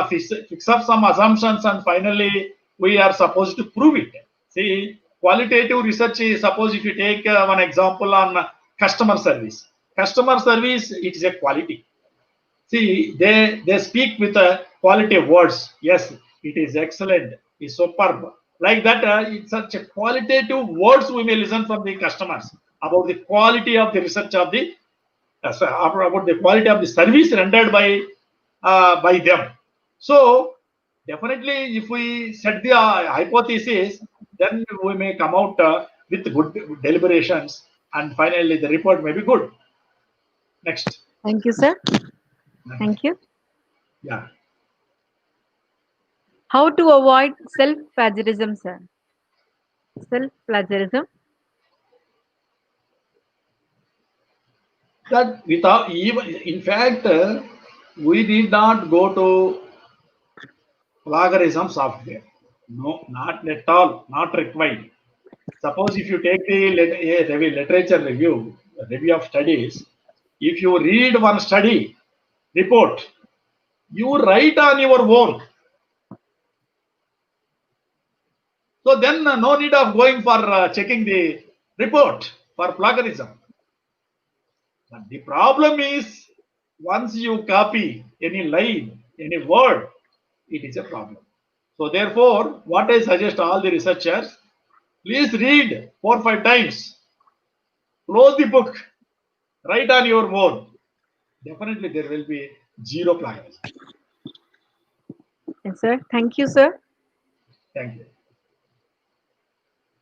fix up some assumptions, and finally we are supposed to prove it. See, qualitative research is, suppose if you take one example on customer service. Customer service, it is a quality. See, they speak with a quality of words. Yes, it is excellent. It's superb. Like that, it's such a qualitative words we may listen from the customers about the quality of the research of the about the quality of the service rendered by them. So definitely, if we set the hypothesis, then we may come out with good deliberations, and finally the report may be good. Next. Thank you, sir. Thank you. Yeah. How to avoid self-plagiarism, sir? Self-plagiarism. That without even, in fact, we need not go to plagiarism software. No, not at all, not required. Suppose if you take the literature review, review of studies, if you read one study report, you write on your own. So then no need of going for checking the report for plagiarism. But the problem is, once you copy any line, any word, it is a problem. So therefore, what I suggest all the researchers, please read 4 or 5 times, close the book, write on your own. Definitely there will be zero plagiarism. Yes, sir. Thank you, sir. Thank you.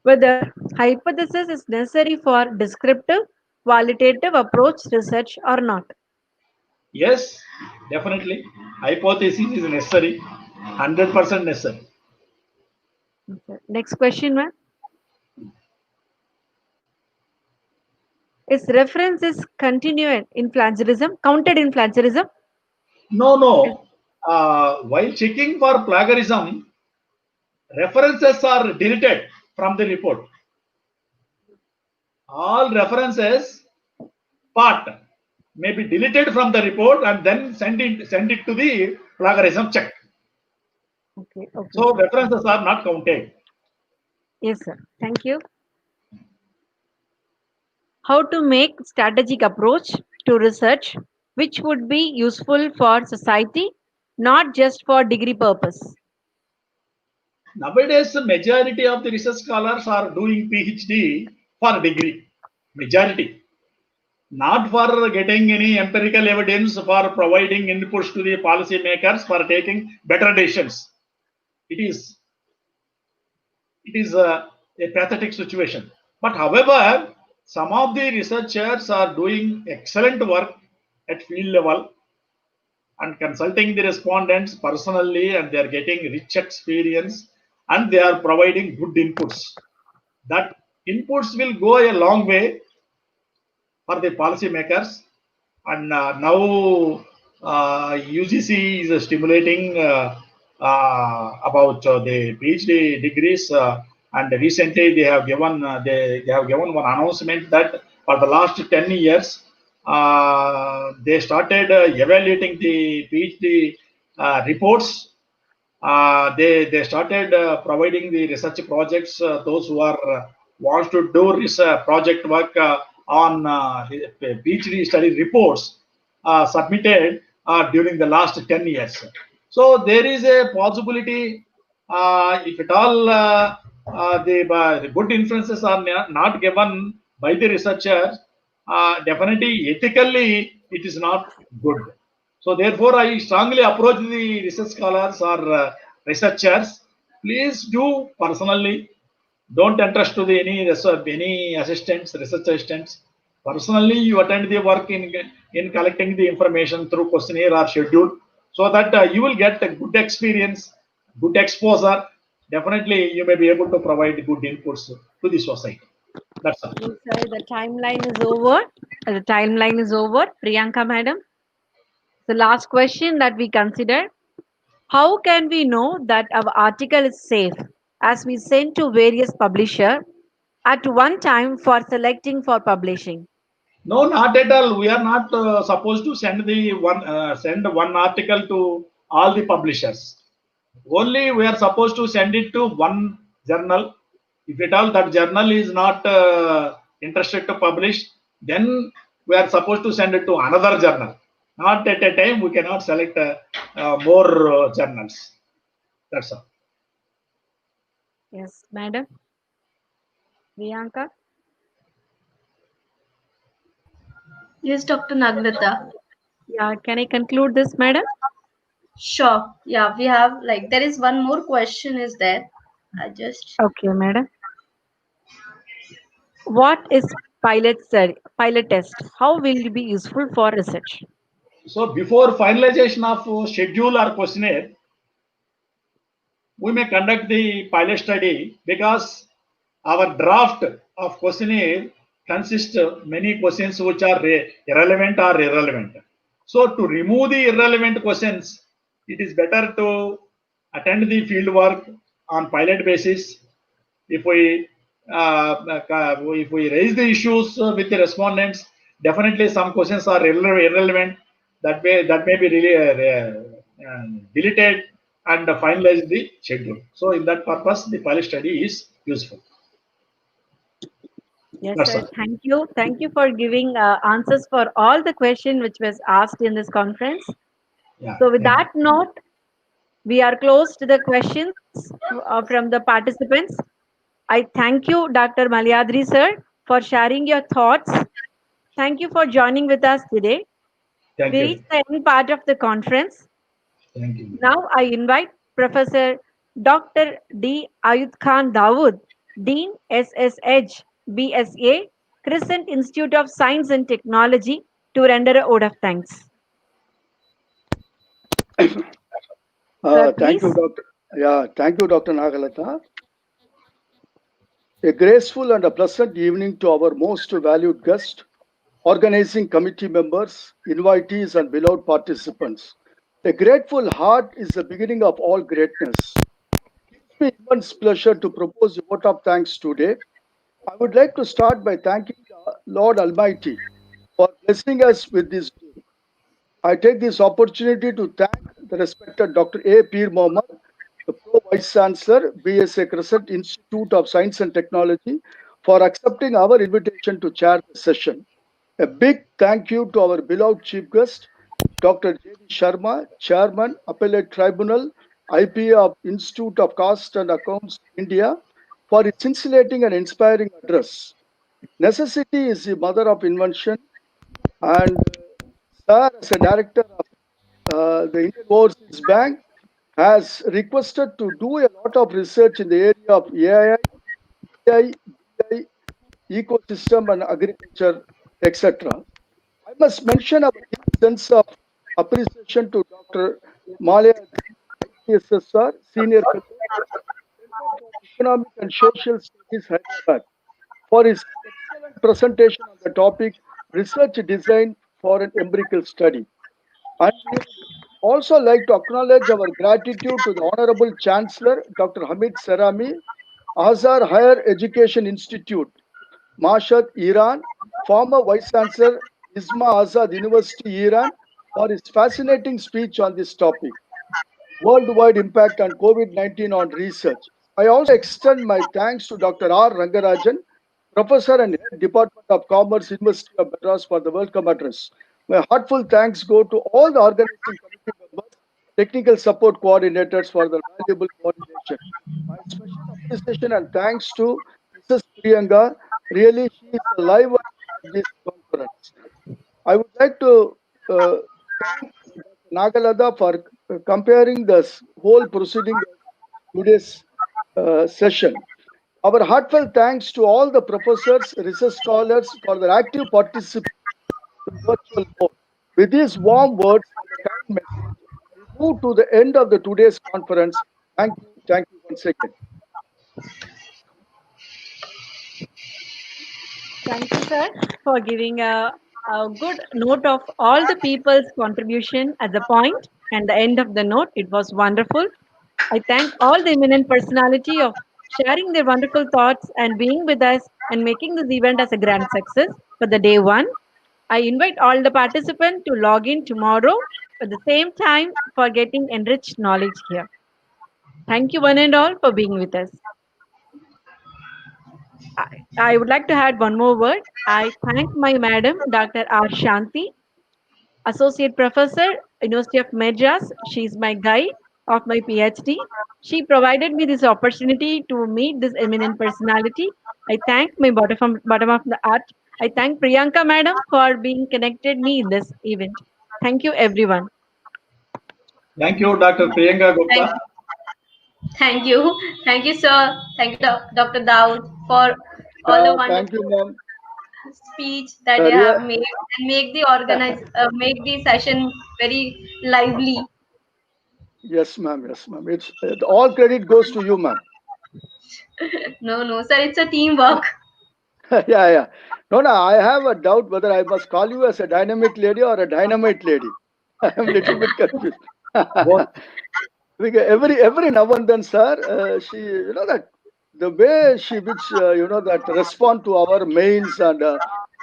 Whether hypothesis is necessary for descriptive, qualitative approach research or not. Yes, definitely. Hypothesis is necessary, 100% necessary. Okay. Next question, ma'am. Is references continued in plagiarism, counted in plagiarism? No. While checking for plagiarism, references are deleted from the report. All references part may be deleted from the report and then send it to the plagiarism check. Okay. So references are not counted. Yes, sir. Thank you. How to make strategic approach to research which would be useful for society, not just for degree purpose. Nowadays, the majority of the research scholars are doing PhD for degree. Majority. Not for getting any empirical evidence, for providing inputs to the policy makers for taking better decisions. It is a pathetic situation. But however, some of the researchers are doing excellent work at field level and consulting the respondents personally, and they are getting rich experience and they are providing good inputs. That inputs will go a long way for the policy makers. And now UGC is stimulating about the PhD degrees, and recently they have given they have given one announcement that for the last 10 years they started evaluating the PhD reports. They started providing the research projects. Those who are wants to do this project work on PhD study reports submitted during the last 10 years. So there is a possibility, if at all the good inferences are not given by the researchers, definitely ethically it is not good. So therefore, I strongly approach the research scholars or researchers. Please do personally. Don't entrust to the any assistants, research assistants. Personally, you attend the work in collecting the information through questionnaire or schedule, so that you will get a good experience, good exposure. Definitely, you may be able to provide good inputs to the society. That's all. Yes, sir, the timeline is over. The timeline is over. Priyanka, madam. The last question that we consider: how can we know that our article is safe as we send to various publisher at one time for selecting for publishing? No, not at all. We are not supposed to send one article to all the publishers. Only we are supposed to send it to one journal. If at all that journal is not interested to publish, then we are supposed to send it to another journal. Not at a time. We cannot select more journals. That's all. Yes, madam. Priyanka. Yes, Dr. Naglata. Yeah, can I conclude this, madam? Sure. Yeah, we have like there is one more question is there. I just Okay, madam. What is pilot test? How will it be useful for research? So before finalization of schedule or questionnaire, we may conduct the pilot study, because our draft of questionnaire consists of many questions which are irrelevant or irrelevant. So to remove the irrelevant questions, it is better to attend the field work on pilot basis. If we raise the issues with the respondents, definitely some questions are irrelevant. That may be really deleted and finalize the schedule. So in that purpose, the pilot study is useful. Yes, That's sir. all. Thank you. Thank you for giving answers for all the question which was asked in this conference. Yeah, So with thank you. that note, we are close to the questions from the participants. I thank you, Dr. Malyadri, sir, for sharing your thoughts. Thank you for joining with us today. Thank We you. reached the end part of the conference. Thank you. Now I invite Professor Dr. D. Ayub Khan Dawood, Dean SSH BSA, Crescent Institute of Science and Technology, to render a vote of thanks. Sir, Thank you, please. Dr. Yeah, thank you, Dr. Nagalata. A graceful and a pleasant evening to our most valued guest, organizing committee members, invitees, and beloved participants. A grateful heart is the beginning of all greatness. It gives me immense pleasure to propose a vote of thanks today. I would like to start by thanking the Lord Almighty for blessing us with this day. I take this opportunity to thank the respected Dr. A. Peer Mohammed, the Pro Vice Chancellor, BSA Crescent Institute of Science and Technology, for accepting our invitation to chair the session. A big thank you to our beloved chief guest, Dr. J.D. Sharma, Chairman, Appellate Tribunal, IPA of Institute of Cost and Accounts, India, for his scintillating and inspiring address. Necessity is the mother of invention, and Sir, as a director of the Indian Overseas Bank, has requested to do a lot of research in the area of AI, BI, ecosystem, and agriculture, etc. I must mention our deep sense of appreciation to Dr. Malia ICSSR, Senior Fellow, Center for Economic and Social Studies, Hyderabad, for his excellent presentation on the topic Research Design for an Empirical Study. And we would also like to acknowledge our gratitude to the Honorable Chancellor, Dr. Hamid Serami, Azhar Higher Education Institute, Mashhad, Iran, former Vice Chancellor, Isma Azad University, Iran, for his fascinating speech on this topic, worldwide impact on COVID-19 on research. I also extend my thanks to Dr. R. Rangarajan, Professor and Head Department of Commerce, University of Madras, for the welcome address. My heartfelt thanks go to all the organizing committee members, technical support coordinators for their valuable coordination. My special appreciation and thanks to Mrs. Priyanka. Really, she is the live at this conference. I would like to thank Dr. Nagalada for comparing this whole proceeding of today's session. Our heartfelt thanks to all the professors, research scholars for their active participation in virtual mode. With these warm words and a kind message, we move to the end of the today's conference. Thank you once again. Thank you, sir, for giving a good note of all the people's contribution at the point and the end of the note. It was wonderful. I thank all the eminent personality of sharing their wonderful thoughts and being with us and making this event as a grand success for the day one. I invite all the participants to log in tomorrow at the same time for getting enriched knowledge here. Thank you one and all for being with us. I would like to add one more word. I thank my madam, Dr. R. Shanti, Associate Professor, University of Madras. She is my guide of my PhD. She provided me this opportunity to meet this eminent personality. I thank my bottom of the heart. I thank Priyanka madam for being connected me in this event. Thank you everyone. Thank you, Dr. Priyanka Gupta. Thank you, sir. Thank you, Dr. Daud, for all the Thank you, wonderful ma'am. speech that you have Ria- made and make the session very lively. yes, ma'am. Yes, ma'am. It's all credit goes to you, ma'am. No, sir, it's a teamwork. Yeah, yeah. No, no. I have a doubt whether I must call you as a dynamic lady or a dynamite lady. I am a little bit confused. Both. Because every now and then, sir, she that the way she which that respond to our mails and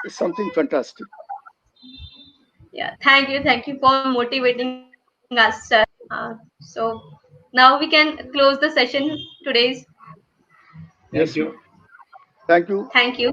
is something fantastic. Yeah, thank you for motivating us, sir. So now we can close the session today's. Thank Yes, you. ma'am. Thank you. Thank you.